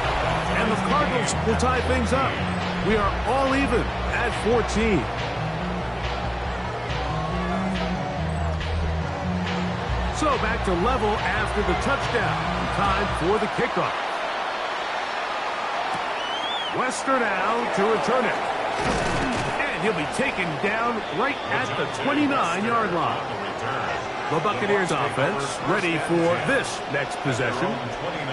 And the Cardinals will tie things up. We are all even at 14. So back to level after the touchdown. Time for the kickoff. Wester now to return it. And he'll be taken down right at the 29-yard line. The Buccaneers offense ready for this next possession.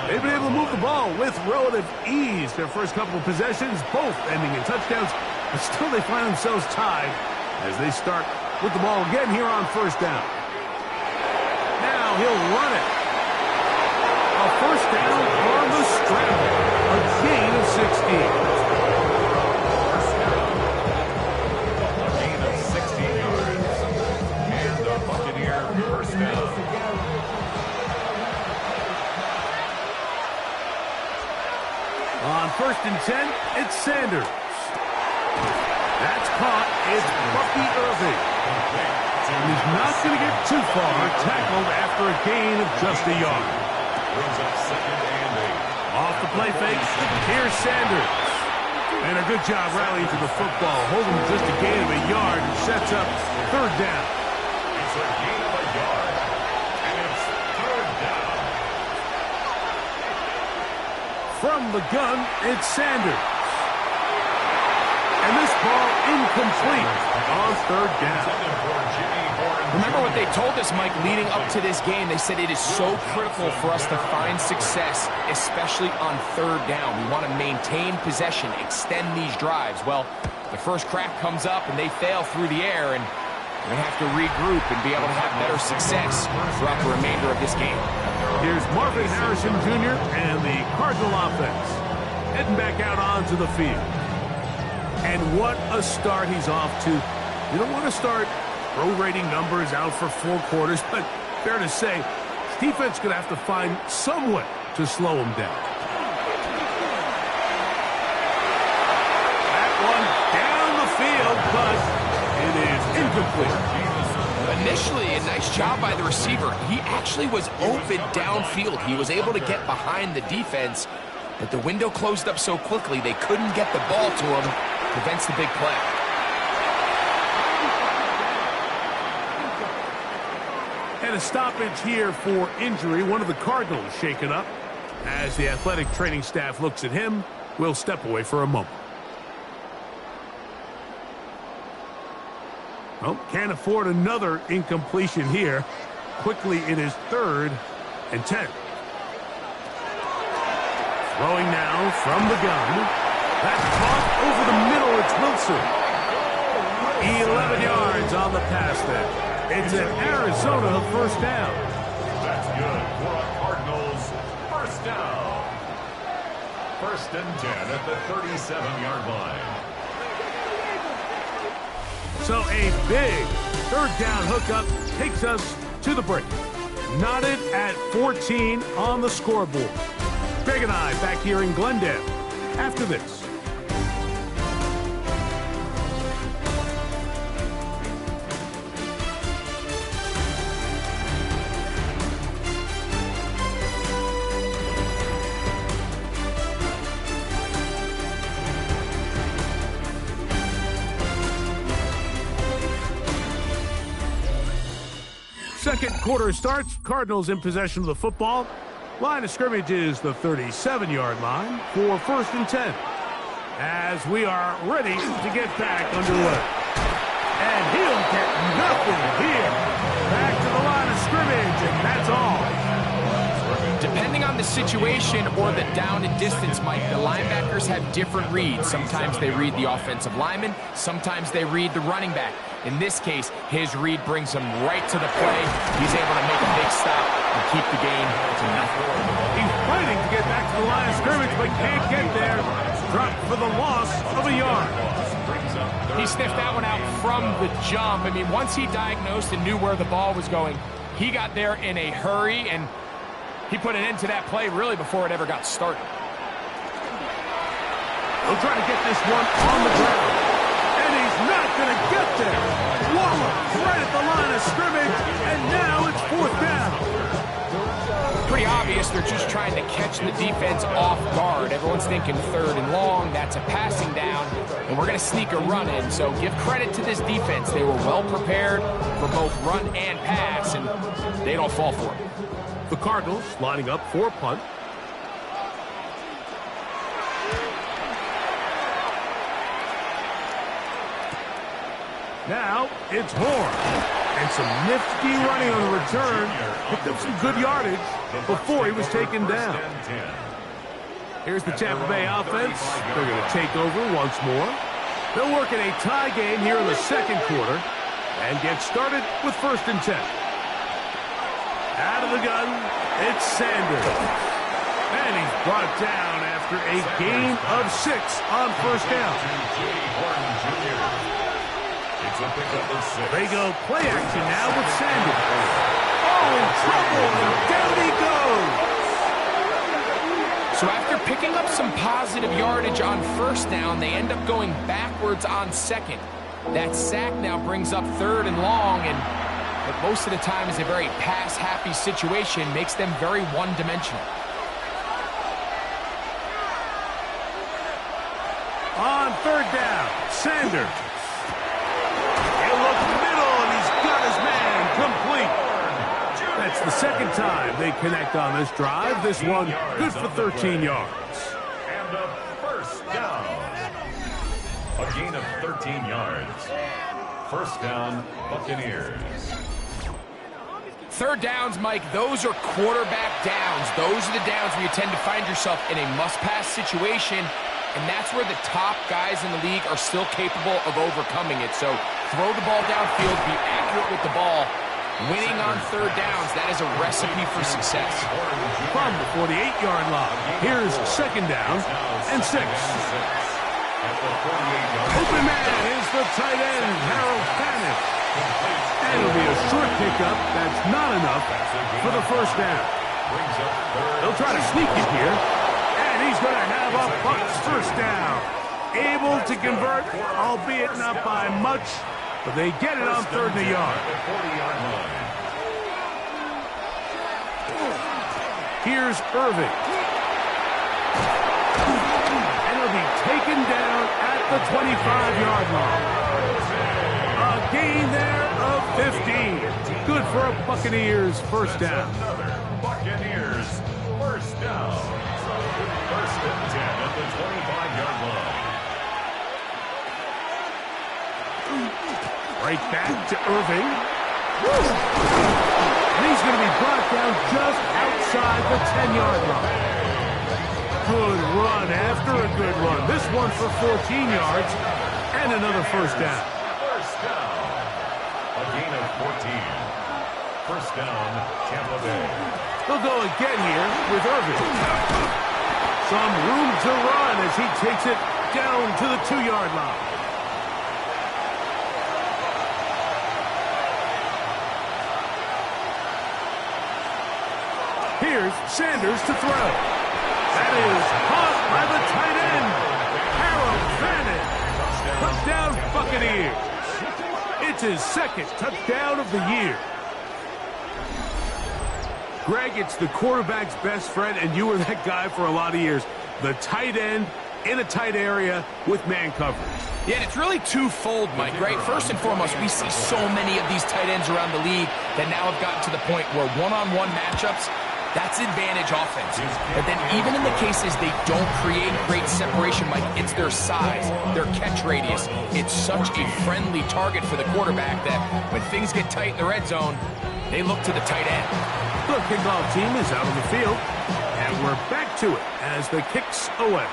They've been able to move the ball with relative ease. Their first couple of possessions, both ending in touchdowns, but still they find themselves tied as they start with the ball again here on 1st down. Now he'll run it. A 1st down on the scramble. A gain of 16. On 1st and 10, it's Sanders. That's caught. It's Bucky Irving. And he's not going to get too far. Tackled after a gain of just a yard. Brings up 2nd and 8. Off the play fake, here's Sanders. And a good job rallying to the football. Holding just a gain of a yard and sets up 3rd down. It's a gain of a yard. And it's 3rd down. From the gun, it's Sanders. And this ball incomplete on 3rd down. Remember what they told us, Mike, leading up to this game. They said it is so critical for us to find success, especially on 3rd down. We want to maintain possession, extend these drives. Well, the first crack comes up and they fail through the air, and we're going to have to regroup and be able to have better success throughout the remainder of this game. Here's Marvin Harrison Jr. and the Cardinal offense heading back out onto the field. And what a start he's off to. You don't want to start prorating numbers out for 4 quarters, but fair to say, this defense is going to have to find some way to slow him down. That one down the field, but it is incomplete. The Initially, a nice job by the receiver. He actually was open downfield. He was able to get behind the defense, but the window closed up so quickly they couldn't get the ball to him. Prevents the big play. And a stoppage here for injury. One of the Cardinals shaken up. As the athletic training staff looks at him, we'll step away for a moment. Well, can't afford another incompletion here. Quickly, it is 3rd and 10. Throwing now from the gun. That's caught over the middle. It's Wilson. 11 yards on the pass there. It's an Arizona first down. That's good for a Cardinals first down. 1st and 10 at the 37-yard line. So a big 3rd down hookup takes us to the break. Knotted at 14 on the scoreboard. Greg and I back here in Glendale after this. Second quarter starts. Cardinals in possession of the football. Line of scrimmage is the 37-yard line for 1st and 10. As we are ready to get back underway. And he'll get nothing here. Back to the line of scrimmage, and that's all. Depending on the situation or the down and distance, Mike, the linebackers have different reads. Sometimes they read the offensive lineman. Sometimes they read the running back. In this case, his read brings him right to the play. He's able to make a big stop and keep the game to nothing. He's fighting to get back to the line of scrimmage, but can't get there. Dropped for the loss of a yard. He sniffed that one out from the jump. I mean, once he diagnosed and knew where the ball was going, he got there in a hurry, and he put an end to that play really before it ever got started. He'll try to get this one on the ground. And he's not going to get there. Waller right at the line of scrimmage, and now it's 4th down. Pretty obvious they're just trying to catch the defense off guard. Everyone's thinking 3rd and long. That's a passing down, and we're going to sneak a run in. So give credit to this defense. They were well prepared for both run and pass, and they don't fall for it. The Cardinals lining up for a punt. Now it's Horn. And some nifty running on the return. Picked up some good yardage before he was taken down. Here's the Tampa Bay offense. They're going to take over once more. They'll work in a tie game here in the 2nd quarter and get started with 1st and 10. Out of the gun, it's Sanders. And he's brought down after a gain of 6 on 1st down. They go play action now with Sanders. Oh, in trouble, and down he goes. So after picking up some positive yardage on 1st down, they end up going backwards on 2nd. That sack now brings up 3rd and long, and but most of the time is a very pass-happy situation, makes them very one-dimensional. On 3rd down, Sanders. He'll look middle, and he's got his man complete. That's the 2nd time they connect on this drive. This one good for 13 yards. And a first down. A gain of 13 yards. 1st down, Buccaneers. 3rd downs, Mike, those are quarterback downs. Those are the downs where you tend to find yourself in a must-pass situation, and that's where the top guys in the league are still capable of overcoming it. So throw the ball downfield, be accurate with the ball. Winning on 3rd downs, that is a recipe for success. From the 48-yard line, here's 2nd down and 6. Open man is the tight end, Harold Fannin. And it'll be a short pickup. That's not enough for the 1st down. They'll try to sneak it here. And he's going to have a Bucs 1st down. Able to convert, albeit not by much. But they get it on 3rd and a yard. 40-yard line. Here's Irving. And he'll be taken down at the 25-yard line. A gain there of 15. Good for a Buccaneers first down. Another Buccaneers first down. 1st and 10 at the 25-yard line. Right back to Irving. And he's going to be brought down just outside the 10-yard line. Good run after a good run. This one for 14 yards and another first down. First down. A gain of 14. First down, Tampa Bay. They'll go again here with Irving. Some room to run as he takes it down to the 2-yard line. Here's Sanders to throw. That is caught by the tight end, Harold Vannon. Touchdown, Buccaneers. It's his 2nd touchdown of the year. Greg, it's the quarterback's best friend, and you were that guy for a lot of years. The tight end in a tight area with man coverage. Yeah, and it's really twofold, Mike, right? First and foremost, we see so many of these tight ends around the league that now have gotten to the point where one-on-one matchups, that's advantage offense. But then even in the cases they don't create great separation, Mike, it's their size, their catch radius. It's such a friendly target for the quarterback that when things get tight in the red zone, they look to the tight end. The kickoff team is out on the field, and we're back to it as the kick's away.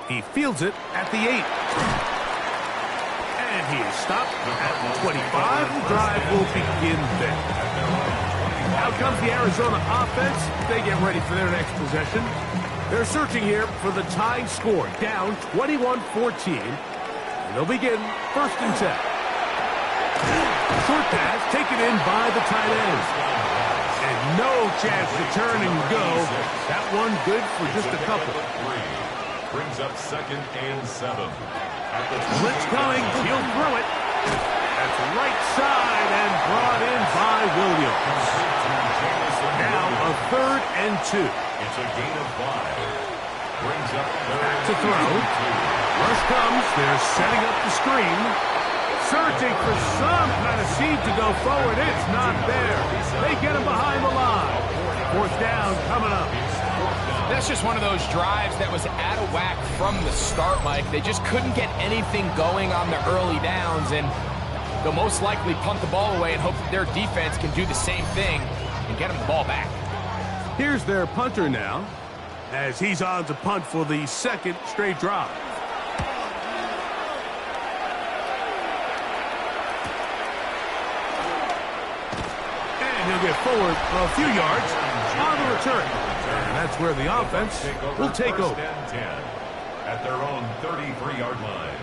He fields it at the 8. And he is stopped at the 25. The drive will begin there. Out comes the Arizona offense. They get ready for their next possession. They're searching here for the tying score, down 21-14. And they'll begin 1st and 10. Short pass taken in by the tight end. And no chance to turn and go. That one good for just a couple. Brings up 2nd and 7. Blitz coming. He'll throw it. That's right side and brought in by Williams. Now a 3rd and 2. It's a gain of 5. Brings up 3rd. Back to throw. Rush comes. They're setting up the screen. Searching for some kind of seed to go forward. It's not there. They get him behind the line. 4th down coming up. That's just one of those drives that was out of whack from the start, Mike. They just couldn't get anything going on the early downs, and they'll most likely punt the ball away and hope that their defense can do the same thing and get them the ball back. Here's their punter now, as he's on to punt for the 2nd straight drive. He'll get forward a few yards on the return. And that's where the offense will take over. 1st and 10 at their own 33-yard line.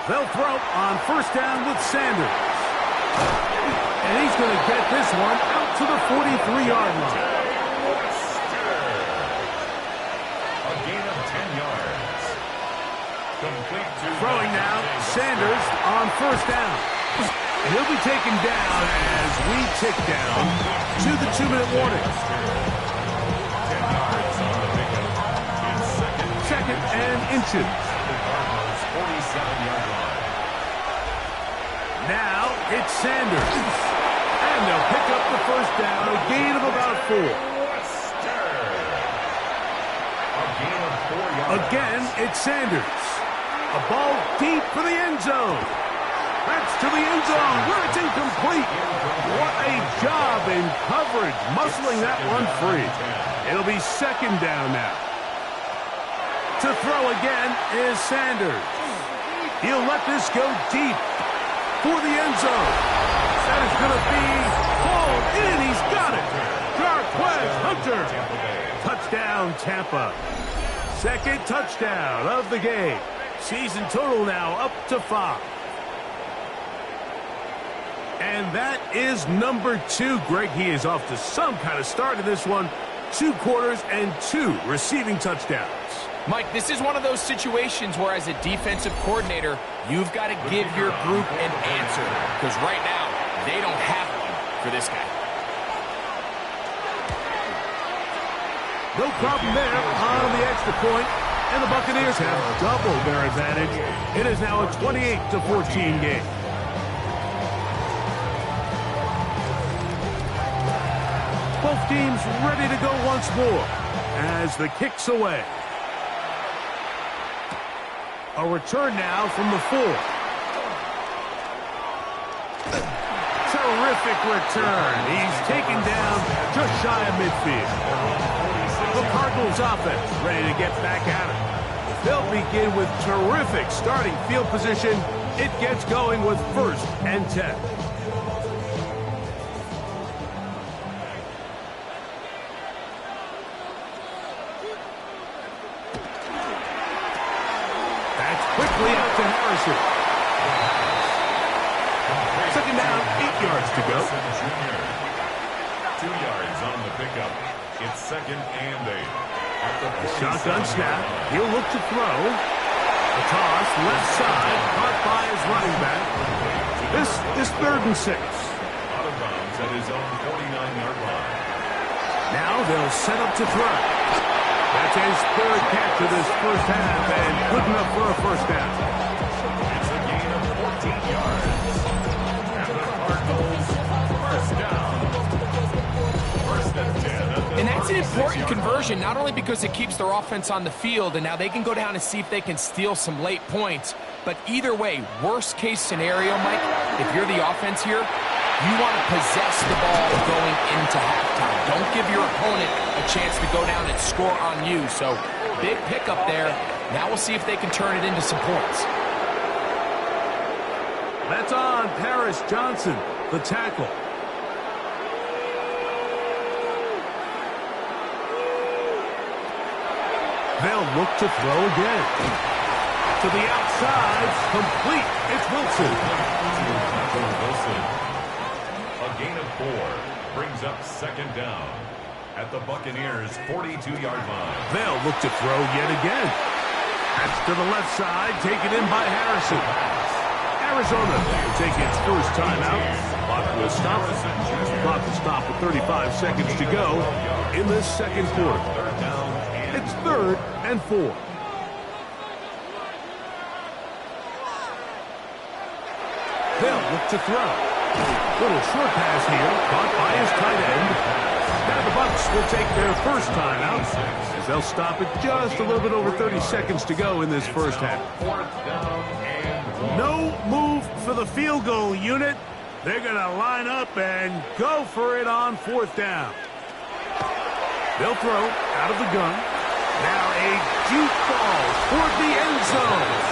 They'll throw on 1st down with Sanders. And he's going to get this one out to the 43-yard line. Throwing now, Sanders on 1st down. And he'll be taken down as we tick down to the 2-minute warning. 2nd and inches. Now it's Sanders. And they'll pick up the 1st down, a gain of about 4. Again, it's Sanders. A ball deep for the end zone. That's to the end zone where it's incomplete. What a job in coverage, muscling that one free. It'll be 2nd down now. To throw again is Sanders. He'll let this go deep for the end zone. That is going to be hauled in. He's got it. Jarquez Hunter. Touchdown, Tampa. 2nd touchdown of the game. Season total now up to 5. And that is number 2. Greg, he is off to some kind of start in this one. 2 quarters and 2 receiving touchdowns. Mike, this is one of those situations where as a defensive coordinator, you've got to give your group an answer. Because right now, they don't have one for this guy. No problem there on the extra point. And the Buccaneers have doubled their advantage. It is now a 28-14 game. Both teams ready to go once more as the kick's away. A return now from the 4. Terrific return. He's taken down just shy of midfield. The Cardinals offense ready to get back at it. They'll begin with terrific starting field position. It gets going with 1st and 10. That's quickly out to Harrison. 2nd down, 8 yards to go. 2 yards on the pickup. It's 2nd and 8. The shotgun snap. He'll look to throw. The toss, left side, caught by his running back. This is 3rd and 6. Out of bounds at his own 49-yard line. Now they'll set up to throw. That's his 3rd catch of this first half, and good enough for a 1st down. It's a gain of 14 yards. And the Cardinals, 1st down. 1st and 10. And that's an important conversion, not only because it keeps their offense on the field, and now they can go down and see if they can steal some late points. But either way, worst case scenario, Mike, if you're the offense here, you want to possess the ball going into halftime. Don't give your opponent a chance to go down and score on you. So big pickup there. Now we'll see if they can turn it into some points. That's on Paris Johnson, the tackle. They'll look to throw again. To the outside, complete. It's Wilson. A gain of 4 brings up 2nd down at the Buccaneers' 42-yard line. They'll look to throw yet again. That's to the left side, taken in by Harrison. Arizona will take its first timeout. Clock will stop. Clock will stop with 35 seconds to go in this 2nd quarter. 3rd down and It's 3rd and 4. They'll look to throw. Little short pass here, caught by his tight end. Now the Bucs will take their first timeout as they'll stop it just a little bit over 30 seconds to go in this first half. 4th down and 1. No move for the field goal unit. They're going to line up and go for it on 4th down. They'll throw out of the gun. Now a deep ball toward the end zone.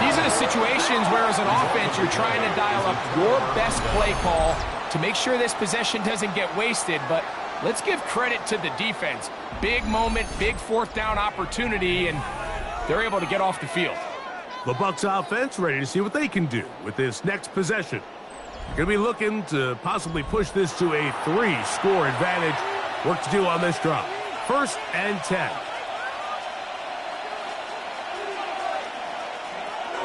These are the situations where as an offense you're trying to dial up your best play call to make sure this possession doesn't get wasted. But let's give credit to the defense. Big moment, big 4th down opportunity, and they're able to get off the field. The Bucs offense ready to see what they can do with this next possession. Going to be looking to possibly push this to a 3-score advantage. Work to do on this drop. 1st and 10.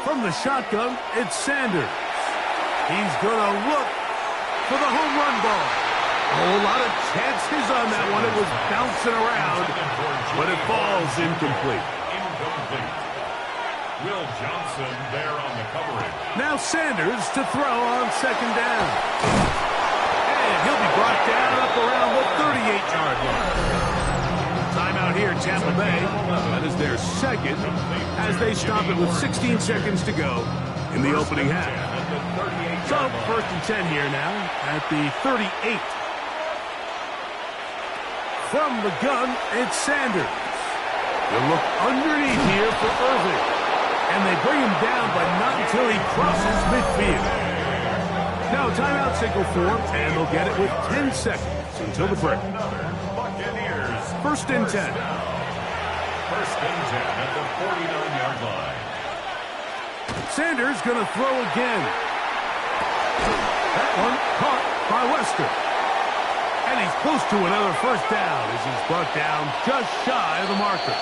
From the shotgun, it's Sanders. He's going to look for the home run ball. A whole lot of chances on that one. It was bouncing around, but it falls incomplete. Incomplete. Will Johnson there on the coverage. Now Sanders to throw on 2nd down. And he'll be brought down up around the 38-yard line. Timeout here, Tampa Bay. That is their 2nd as they stop it with 16 seconds to go in the opening half. So 1st and 10 here now at the 38. From the gun, it's Sanders. They'll look underneath here for Irving. And they bring him down, but not until he crosses midfield. Now, timeout signal for him, and they'll get it with 10 seconds until the break. Buccaneers. 1st and 10. 1st and 10 at the 49-yard line. Sanders going to throw again. That one caught by Wester. And he's close to another first down as he's brought down just shy of the marker.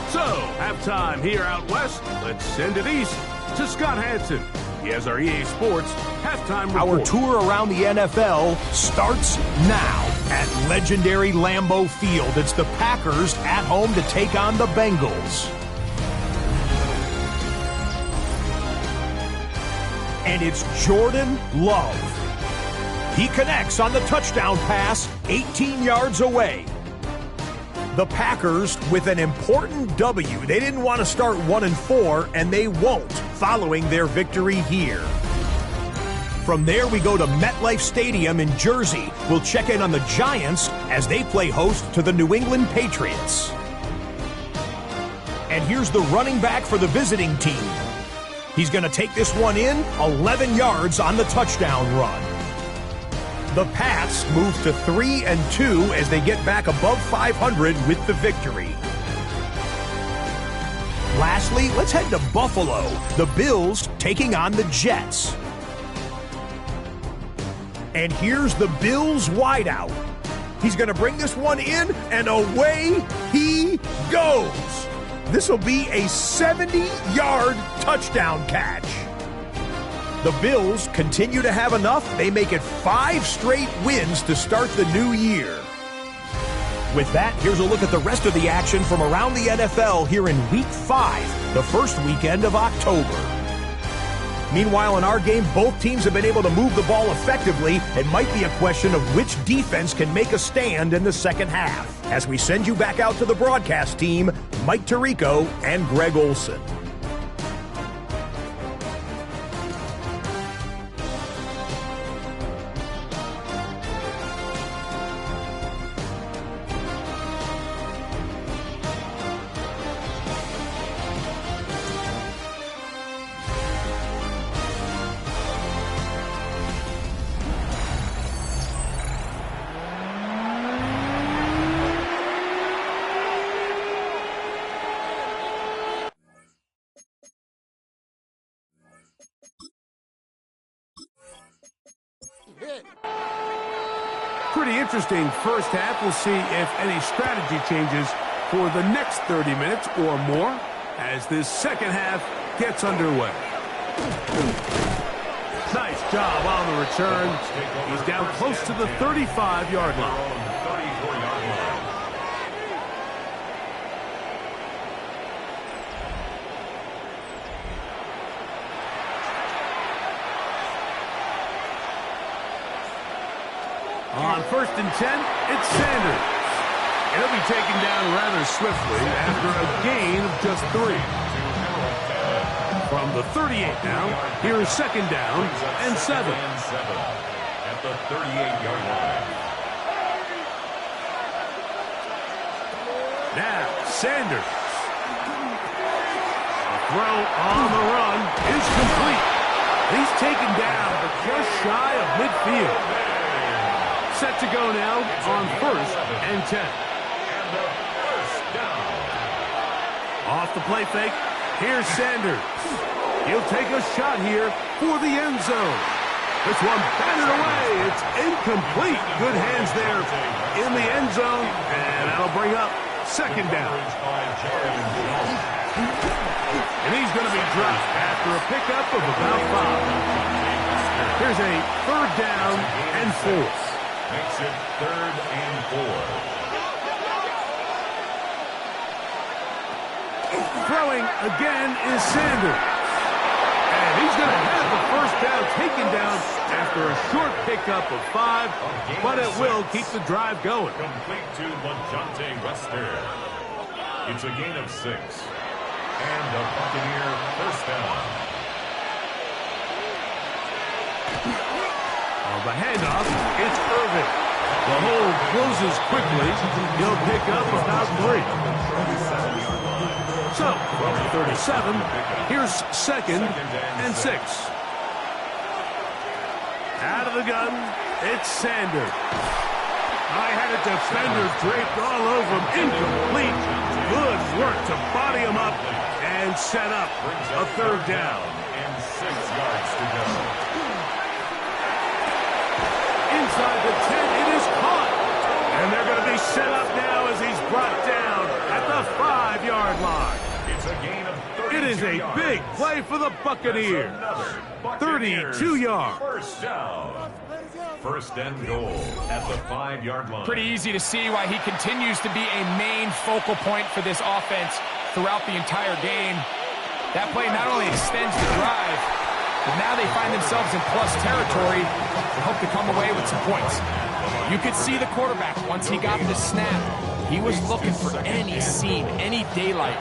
So, halftime here out west. Let's send it east to Scott Hansen. He has our EA Sports halftime report. Our tour around the NFL starts now at legendary Lambeau Field. It's the Packers at home to take on the Bengals. And it's Jordan Love. He connects on the touchdown pass 18 yards away. The Packers with an important W. They didn't want to start 1-4, and they won't following their victory here. From there, we go to MetLife Stadium in Jersey. We'll check in on the Giants as they play host to the New England Patriots. And here's the running back for the visiting team. He's going to take this one in 11 yards on the touchdown run. The Pats move to 3-2 as they get back above 500 with the victory. Lastly, let's head to Buffalo. The Bills taking on the Jets. And here's the Bills wideout. He's going to bring this one in, and away he goes. This will be a 70-yard touchdown catch. The Bills continue to have enough. They make it 5 straight wins to start the new year. With that, here's a look at the rest of the action from around the NFL here in Week 5, the first weekend of October. Meanwhile, in our game, both teams have been able to move the ball effectively. It might be a question of which defense can make a stand in the second half. As we send you back out to the broadcast team, Mike Tirico and Greg Olson. Pretty interesting first half. We'll see if any strategy changes for the next 30 minutes or more as this second half gets underway. Nice job on the return. He's down close to the 35-yard line. On 1st and 10, it's Sanders. He'll be taken down rather swiftly after a gain of just 3. From the 38 now, here is 2nd down and 7. At the 38-yard line. Now, Sanders. The throw on the run is complete. He's taken down, but just shy of midfield. Set to go now on 1st and 10. And the first down. Off the play fake, here's Sanders. He'll take a shot here for the end zone. This one batted away. It's incomplete. Good hands there in the end zone, and that'll bring up 2nd down. And he's going to be dropped after a pickup of about 5. Here's a 3rd down and 4. Makes it 3rd and 4. Throwing again is Sanders. And he's going to have the first down taken down after a short pickup of 5, but it will keep the drive going. Complete to LaJonte Wester. It's a gain of 6. And a Buccaneer first down. The handoff, it's Irving. The hole closes quickly. He'll pick up about 3. So, from the 37, here's 2nd and 6. Out of the gun, it's Sanders. I had a defender draped all over him. Incomplete. Good work to body him up and set up a 3rd down. And 6 yards to go. inside the 10. It is caught. And they're going to be set up now as he's brought down at the 5-yard line. It's a gain of 32 It is a yards. big play for the Buccaneers. Another 32 yards. First down. First and goal at the 5-yard line. Pretty easy to see why he continues to be a main focal point for this offense throughout the entire game. That play not only extends the drive, but now they find themselves in plus territory and hope to come away with some points. You could see the quarterback, once he got the snap, he was looking for any seam, any daylight,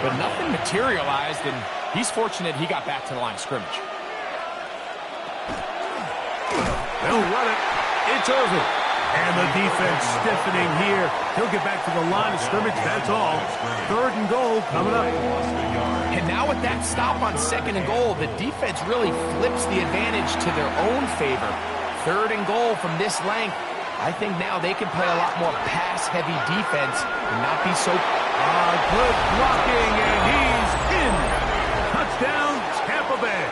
but nothing materialized, and he's fortunate he got back to the line of scrimmage. They'll run it. It's Irvin. And the defense stiffening here. He'll get back to the line of scrimmage. That's all. 3rd and goal coming up. And now with that stop on 2nd and goal, the defense really flips the advantage to their own favor. 3rd and goal from this length. I think now they can play a lot more pass-heavy defense and not be so... Good blocking, and he's in. Touchdown, Tampa Bay.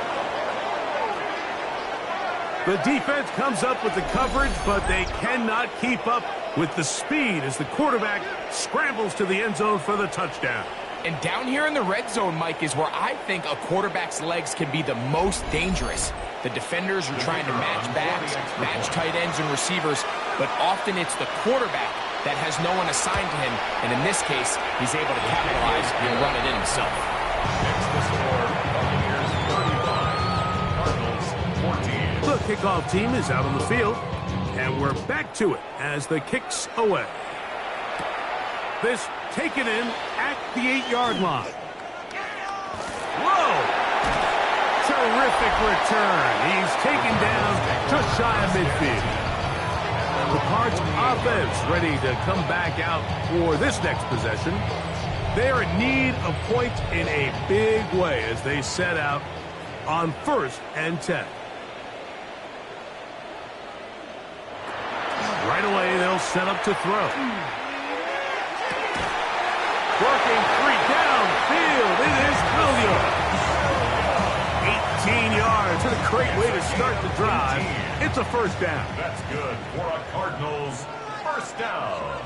The defense comes up with the coverage, but they cannot keep up with the speed as the quarterback scrambles to the end zone for the touchdown. And down here in the red zone, Mike, is where I think a quarterback's legs can be the most dangerous. The defenders are trying to match backs, match tight ends and receivers, but often it's the quarterback that has no one assigned to him, and in this case, he's able to capitalize and run it in himself. Next to score, Buccaneers 35, Cardinals 14. The kickoff team is out on the field, and we're back to it as the kick's away. This taken in at the 8-yard line. Whoa! Terrific return. He's taken down just shy of midfield. The Cards offense ready to come back out for this next possession. They're in need of points in a big way as they set out on 1st and 10. Right away, they'll set up to throw. Working 3 downfield. It is Williams. 18 yards. And a great way to start the drive. It's a first down. That's good for a Cardinals first down.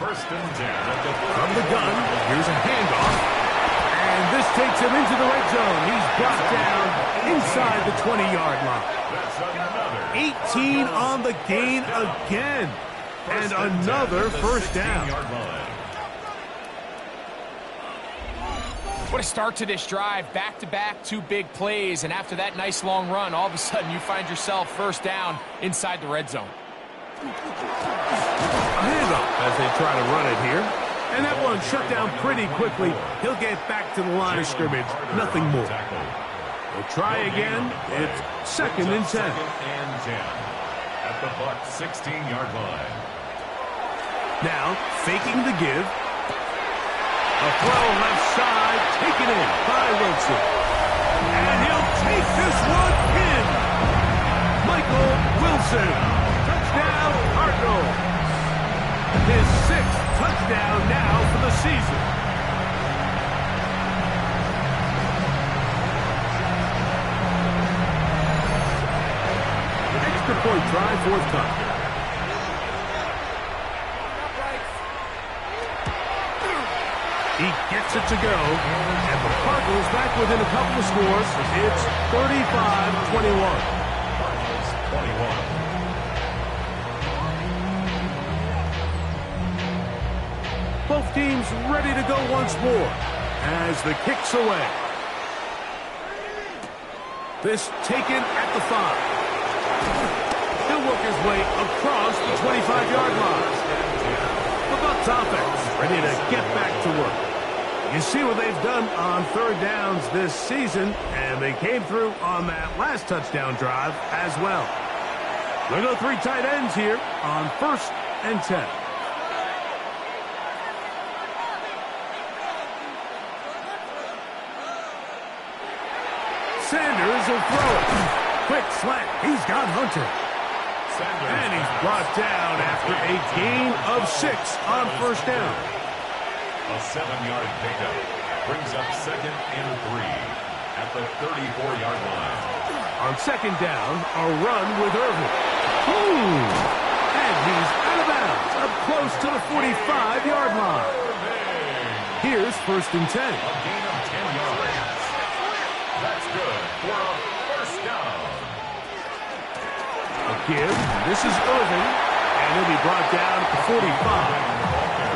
1st and 10 at the From the gun, here's a handoff. And this takes him into the red zone. He's brought down inside the 20-yard line. That's another 18 on the gain again. And another first down. 16-yard line. What a start to this drive. Back-to-back, 2 big plays, and after that nice long run, all of a sudden you find yourself first down inside the red zone. A handoff as they try to run it here. And that one shut down pretty quickly. He'll get back to the line of scrimmage. Nothing more. We'll try again. It's 2nd and 10. 2nd and 10 at the Buck 16-yard line. Now, faking the give. A throw left side, taken in by Wilson. And he'll take this one in. Michael Wilson. Touchdown, Cardinals. His 6th touchdown now for the season. Extra point try, 4th time. He gets it to go, and the Cardinals back within a couple of scores. It's 35-21. Cardinals 21. Both teams ready to go once more as the kick's away. This taken at the 5. He'll work his way across the 25-yard line. The Bucs offense ready to get back to work. You see what they've done on 3rd downs this season, and they came through on that last touchdown drive as well. They'll go 3 tight ends here on 1st and 10. Sanders will throw it. Quick slant. He's got Hunter. And he's brought down after a gain of 6 on 1st down. A 7-yard pickup brings up 2nd and 3 at the 34-yard line. On 2nd down, a run with Irvin. And he's out of bounds, up close to the 45-yard line. Here's 1st and 10. A gain of 10 yards. That's good for a first down. A give. This is Irving. And he'll be brought down at the 45.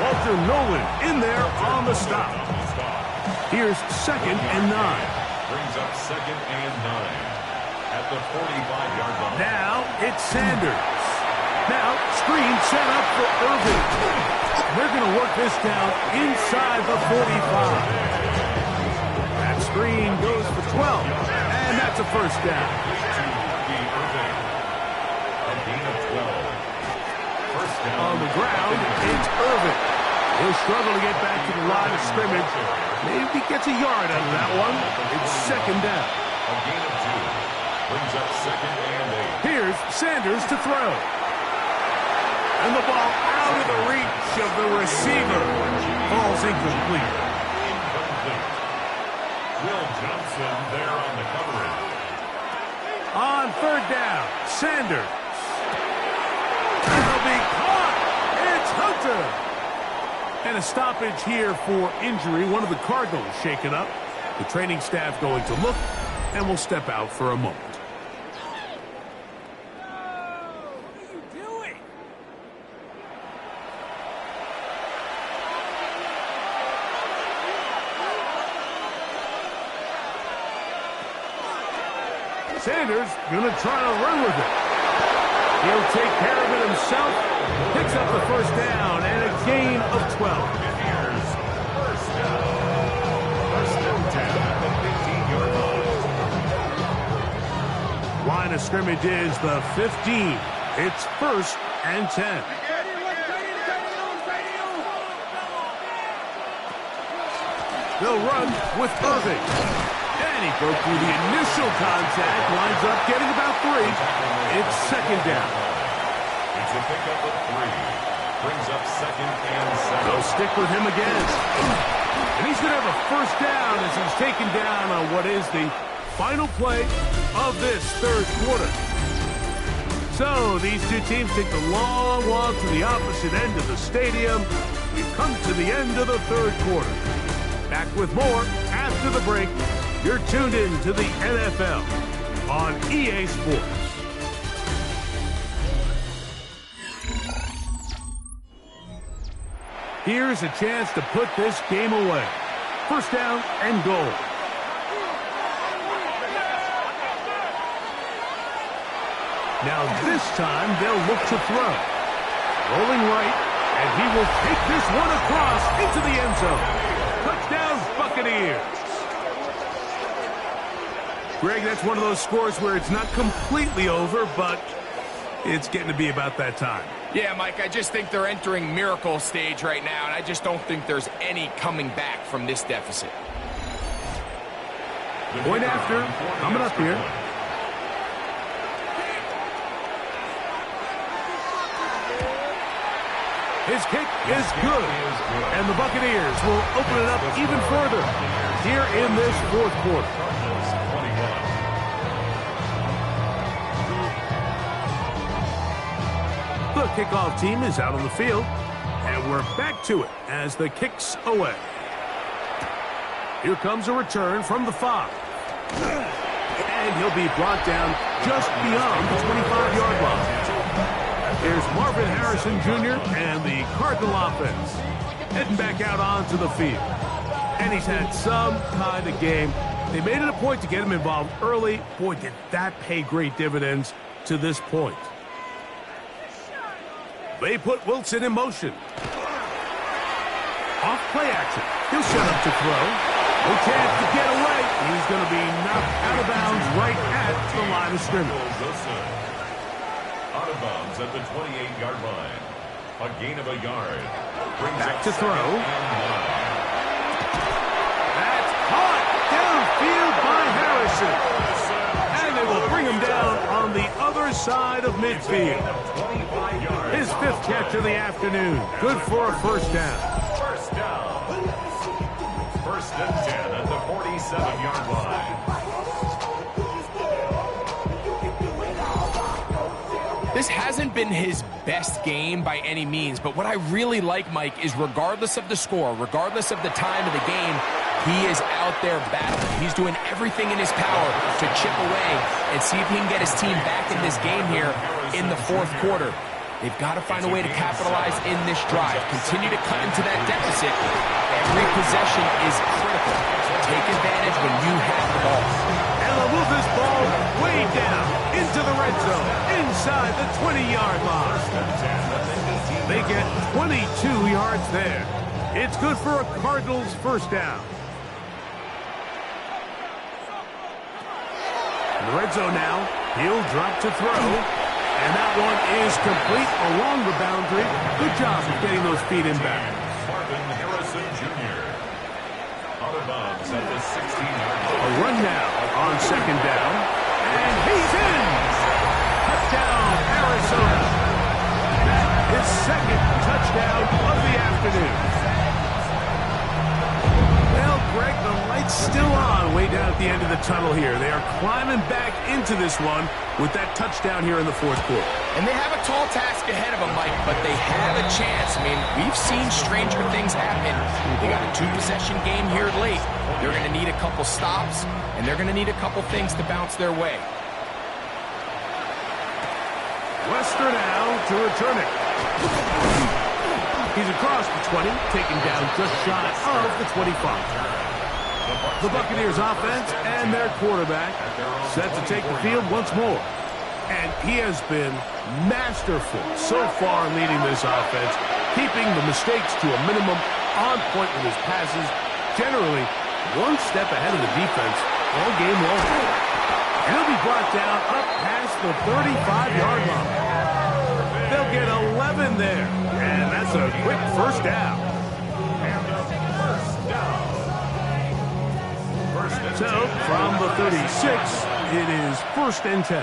Walter Nolan in there on the stop. Here's 2nd and 9. Brings up 2nd and 9 at the 45-yard line. Now it's Sanders. Now screen set up for Irving. They're going to work this down inside the 45. That screen goes for 12. And that's a first down. A gain of 12. First down. On the ground, it's Irving. He'll struggle to get back to the line of scrimmage. Maybe gets a yard out of that one. It's 2nd down. A gain of 2. Brings up 2nd and 8. Here's Sanders to throw. And the ball out of the reach of the receiver. Ball's incomplete. Incomplete. Will Johnson there on the coverage. On 3rd down, Sanders. And he'll be caught. It's Hunter. And a stoppage here for injury. One of the Cardinals shaken up. The training staff going to look, and will step out for a moment. Sanders going to try to run with it. He'll take care of it himself. Picks up the first down and a gain of 12. Here's first down. First and 10 at the 15-yard line. Line of scrimmage is the 15. It's 1st and 10. They'll run with Irving. And he broke through the initial contact. Lines up, getting about 3. It's 2nd down. It's a pickup of 3. Brings up 2nd and 7. They'll stick with him again. And he's going to have a first down as he's taken down on what is the final play of this 3rd quarter. So these two teams take the long walk to the opposite end of the stadium. We've come to the end of the 3rd quarter. Back with more after the break. You're tuned in to the NFL on EA Sports. Here's a chance to put this game away. First down and goal. Now this time they'll look to throw. Rolling right, and he will take this one across into the end zone. Touchdown, Buccaneers. Greg, that's one of those scores where it's not completely over, but it's getting to be about that time. Yeah, Mike, I just think they're entering miracle stage right now, and I just don't think there's any coming back from this deficit. Point after, coming up here. His kick is good, and the Buccaneers will open it up even further here in this 4th quarter. The kickoff team is out on the field, and we're back to it as the kick's away. Here comes a return from the 5. And he'll be brought down just beyond the 25-yard line. Here's Marvin Harrison Jr. and the Cardinal offense heading back out onto the field. And he's had some kind of game. They made it a point to get him involved early. Boy, did that pay great dividends to this point. They put Wilson in motion. Off play action. He'll set up to throw. No chance to get away. He's going to be knocked out of bounds right at the line of scrimmage. Out of bounds at the 28-yard line. A gain of a yard. Brings Back up to throw. 2nd and 9. That's caught downfield by Harrison. And they will bring him down on the other side of midfield. His 5th catch of the afternoon. Good for a first down. First down. First and 10 at the 47-yard line. This hasn't been his best game by any means, but what I really like, Mike, is regardless of the score, regardless of the time of the game, he is out there battling. He's doing everything in his power to chip away and see if he can get his team back in this game here in the fourth quarter. They've got to find a way to capitalize in this drive. Continue to cut into that deficit. Every possession is critical. Take advantage when you have the ball. And they'll move this ball way down into the red zone, inside the 20-yard line. They get 22 yards there. It's good for a Cardinals first down. In the red zone now, he'll drop to throw. And that one is complete along the boundary. Good job of getting those feet in back. Marvin Harrison Jr. Out of bounds at the 16-yard line. A run now on second down. And he's in! Touchdown, Arizona. That is second touchdown of the afternoon. Well, Greg, the light's still on way down at the end of the tunnel here. They are climbing back into this one with that touchdown here in the fourth quarter. And they have a tall task ahead of them, Mike, but they have a chance. I mean, we've seen stranger things happen. They got a two-possession game here late. They're going to need a couple stops, and they're going to need a couple things to bounce their way. Lester now to return it. He's across the 20, taken down just shy of the 25. The Buccaneers offense and their quarterback set to take the field once more. And he has been masterful so far leading this offense, keeping the mistakes to a minimum, on point with his passes, generally one step ahead of the defense all game long. And he'll be brought down up past the 35-yard line. They'll get 11 there, and that's a quick first down. So, from the 36, it is 1st and 10.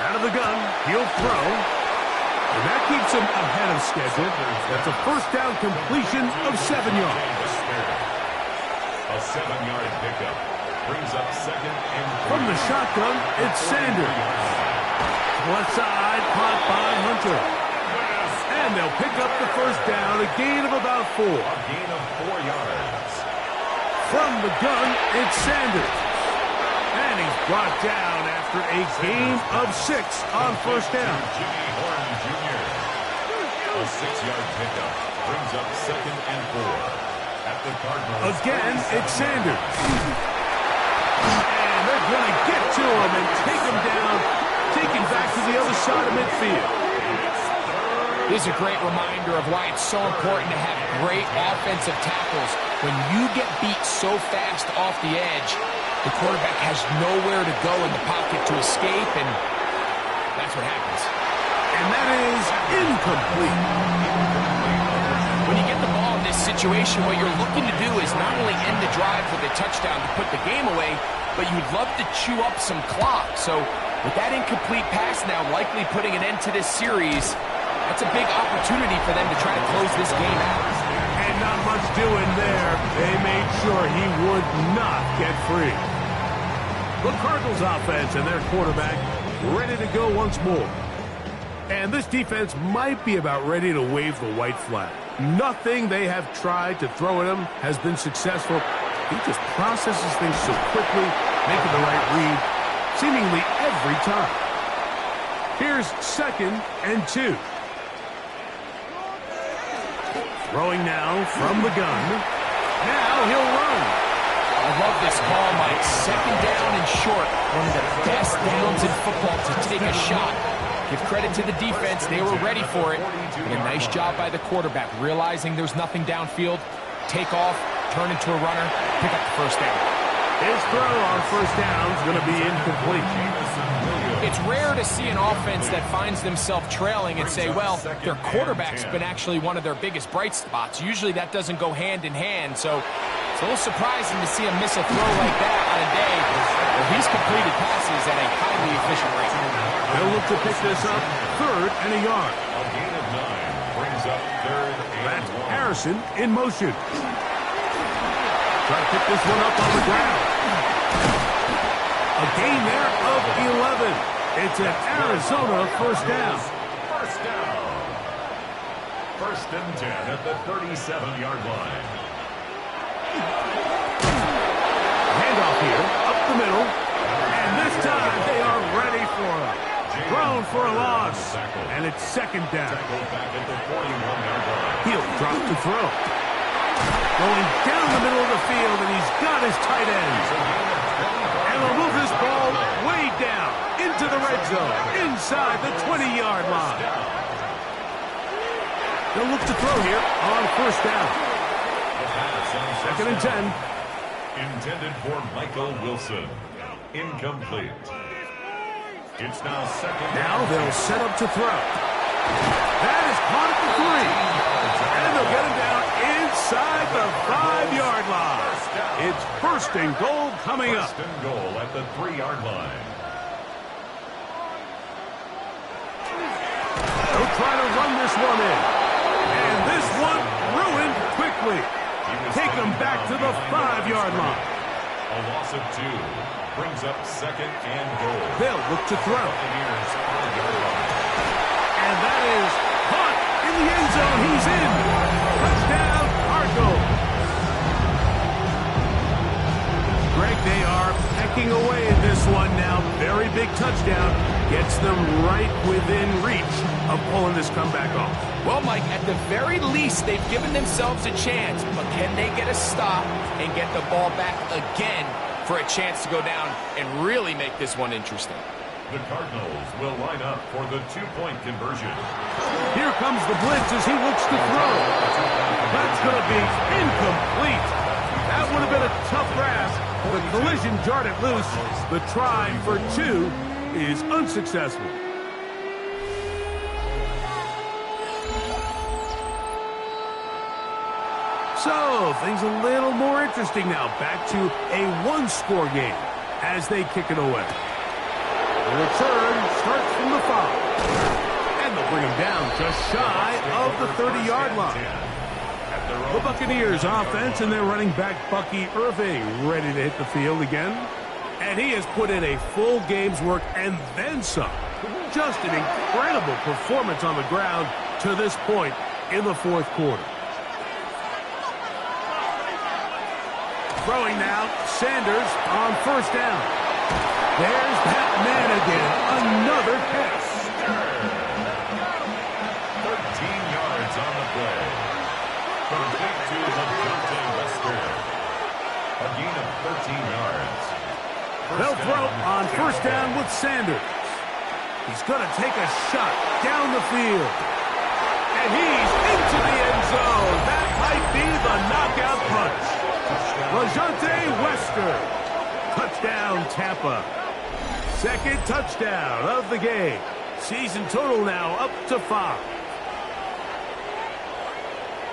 Out of the gun, he'll throw. And that keeps him ahead of schedule. That's a first down completion of 7 yards. A 7-yard pickup brings up second and 3. From the shotgun, it's Sanders. Left side, caught by Hunter. And they'll pick up the first down, a gain of about 4. A gain of 4 yards. From the gun, it's Sanders. And he's brought down after a gain of 6 on first down. Jimmy Horn Jr. A 6-yard pickup brings up second and 4. At the Cardinals. Again, it's Sanders. And they're going to get to him and take him down, take him back to the other side of midfield. This is a great reminder of why it's so important to have great offensive tackles. When you get beat so fast off the edge, the quarterback has nowhere to go in the pocket to escape, and that's what happens. And that is incomplete. When you get the ball in this situation, what you're looking to do is not only end the drive with a touchdown to put the game away, but you'd love to chew up some clock. So with that incomplete pass now likely putting an end to this series, that's a big opportunity for them to try to close this game out. And not much doing there. They made sure he would not get free. The Cardinals offense and their quarterback ready to go once more. And this defense might be about ready to wave the white flag. Nothing they have tried to throw at him has been successful. He just processes things so quickly, making the right read, seemingly every time. Here's 2nd and 2. Throwing now from the gun. Now he'll run. I love this call, Mike. 2nd down and short. One of the best downs in football to take a shot. Give credit to the defense. They were ready for it. And a nice job by the quarterback, realizing there's nothing downfield. Take off, turn into a runner, pick up the first down. His throw on first down is going to be incomplete. It's rare to see an offense that finds themselves trailing and say, well, their quarterback's been actually one of their biggest bright spots. Usually that doesn't go hand in hand. So it's a little surprising to see him miss a throw like that on a day where he's completed passes at a highly efficient rate. They'll look to pick this up 3rd and a yard. A gain of 9 brings up 3rd and That's 1. Harrison in motion. Try to pick this one up on the ground. A gain there of 11. It's an Arizona first down. First down. First and 10 at the 37-yard line. Handoff here, up the middle. And this time they are ready for it. Thrown for a loss. And it's second down. Back at the 41-yard line. He'll drop to throw. Going down the middle of the field, and he's got his tight end. And they'll move this ball way down into the red zone, inside the 20-yard line. They'll look to throw here on first down. Second and 10. Intended for Michael Wilson. Incomplete. It's now second. Now they'll set up to throw. That is caught at the 3. And they'll get him down inside the 5-yard line. It's first and goal coming up. First and goal at the 3-yard line. They'll try to run this one in. And this one ruined quickly. Take them back to the 5-yard line. A loss of 2 brings up second and goal. They'll look to throw. And that is caught in the end zone. He's in. Touchdown, Cardinals. Greg, they are pecking away at this one now. Very big touchdown. Gets them right within reach of pulling this comeback off. Well, Mike, at the very least, they've given themselves a chance. But can they get a stop and get the ball back again for a chance to go down and really make this one interesting? The Cardinals will line up for the 2-point conversion. Here comes the blitz as he looks to throw. That's going to be incomplete. That would have been a tough grasp. The collision jarred it loose. The try for 2 is unsuccessful. So, things a little more interesting now. Back to a one-score game as they kick it away. The return starts from the 5. And they'll bring him down just shy of the 30-yard line. The Buccaneers offense and their running back Bucky Irving ready to hit the field again. And he has put in a full game's work and then some. Just an incredible performance on the ground to this point in the fourth quarter. Throwing now, Sanders on first down. There's that man again, another catch. 13 yards on the play. Complete to Lajante Wester. A gain of 13 yards. They'll throw on first down with Sanders. He's going to take a shot down the field. And he's into the end zone. That might be the knockout punch. Lajante Wester. Touchdown, Tampa. Second touchdown of the game. Season total now up to 5.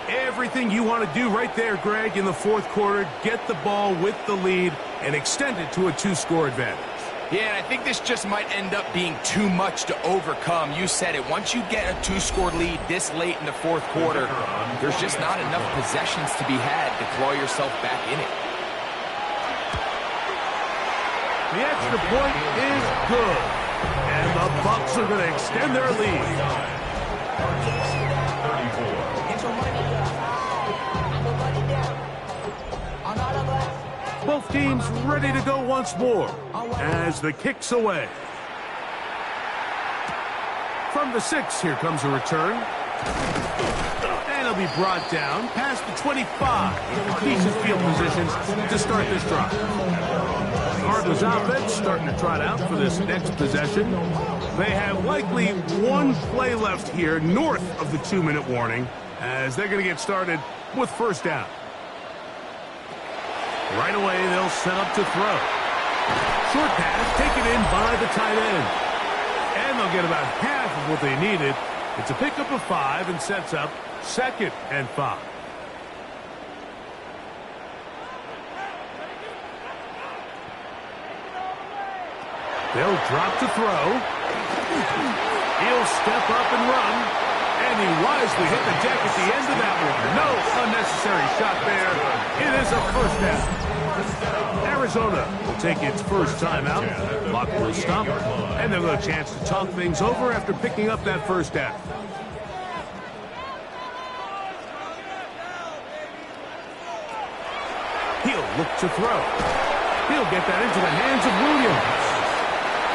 Everything you want to do right there, Greg, in the fourth quarter. Get the ball with the lead and extend it to a 2-score advantage. Yeah, and I think this just might end up being too much to overcome. You said it. Once you get a 2-score lead this late in the fourth quarter, there's just not enough possessions to be had to claw yourself back in it. The extra point is good. And the Bucs are going to extend their lead. 34. Both teams ready to go once more as the kick's away. From the 6, here comes a return. And it'll be brought down past the 25. Decent field positions to start this drive. Cardinals offense starting to trot out for this next possession. They have likely one play left here north of the 2-minute warning as they're going to get started with first down. Right away, they'll set up to throw. Short pass taken in by the tight end. And they'll get about half of what they needed. It's a pickup of 5 and sets up second and 5. They'll drop to throw. He'll step up and run. And he wisely hit the deck at the end of that one. No unnecessary shot there. It is a first down. Arizona will take its first timeout. Clock will stop, and they'll have a chance to talk things over after picking up that first down. He'll look to throw. He'll get that into the hands of Williams.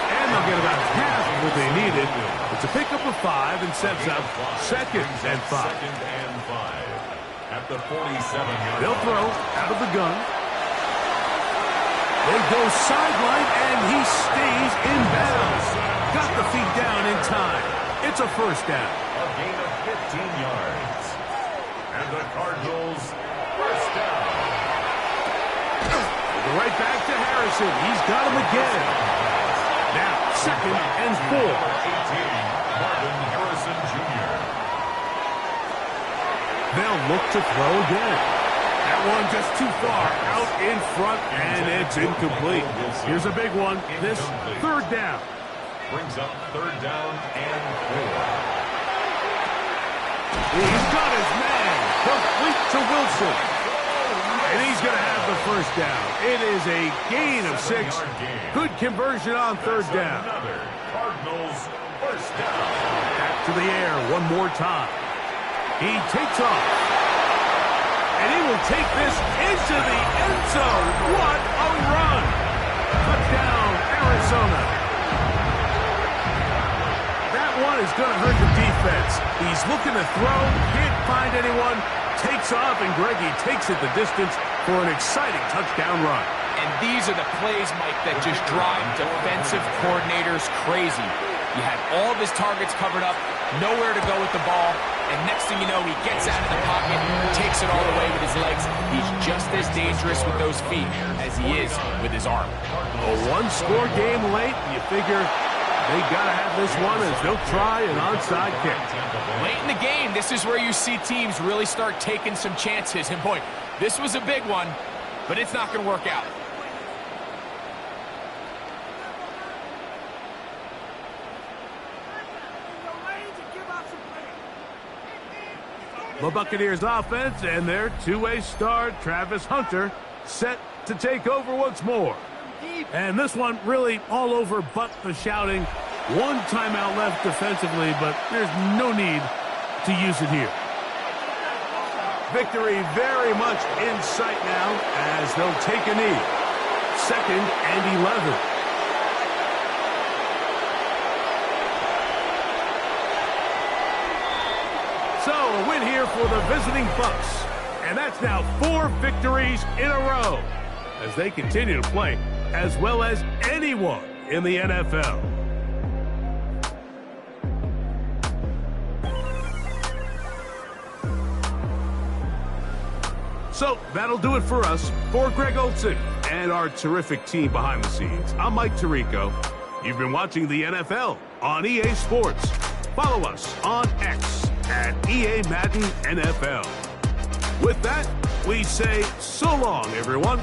And they'll get about half of what they needed. It's a pickup of 5 and sets up 2nd and 5. Second and 5 at the 47-yard. They'll throw out of the gun. They go sideline, and he stays in bounds. Got the feet down in time. It's a first down. A gain of 15 yards. And the Cardinals first down. Right back to Harrison. He's got him again. Now, 2nd and 4. 18, Marvin Harrison Jr. They'll look to throw again. That one just too far out in front, and it's incomplete. Here's a big one. This 3rd down. Brings up 3rd down and 4. He's got his man. Complete to Wilson. And he's going to have the first down. It is a gain of 6. Good conversion on 3rd down. Another Cardinals first down. Back to the air one more time. He takes off. And he will take this into the end zone. What a run. Touchdown, Arizona. That one is going to hurt the defense. He's looking to throw, can't find anyone. Takes off, and Greggy takes it the distance for an exciting touchdown run. And these are the plays, Mike, that just drive defensive coordinators crazy. You had all of his targets covered up, nowhere to go with the ball, and next thing you know, he gets out of the pocket, takes it all the way with his legs. He's just as dangerous with those feet as he is with his arm. A one-score game late, you figure they got to have this one as they'll try an onside kick. Late in the game, this is where you see teams really start taking some chances. And boy, this was a big one, but it's not going to work out. The Buccaneers offense and their two-way star, Travis Hunter, set to take over once more. And this one really all over but the shouting. One timeout left defensively, but there's no need to use it here. Victory very much in sight now as they'll take a knee. 2nd and 11. So, a win here for the visiting Bucs. And that's now 4 victories in a row as they continue to play as well as anyone in the NFL. So, that'll do it for us. For Greg Olson and our terrific team behind the scenes, I'm Mike Tirico. You've been watching the NFL on EA Sports. Follow us on X at EA Madden NFL. With that, we say so long, everyone.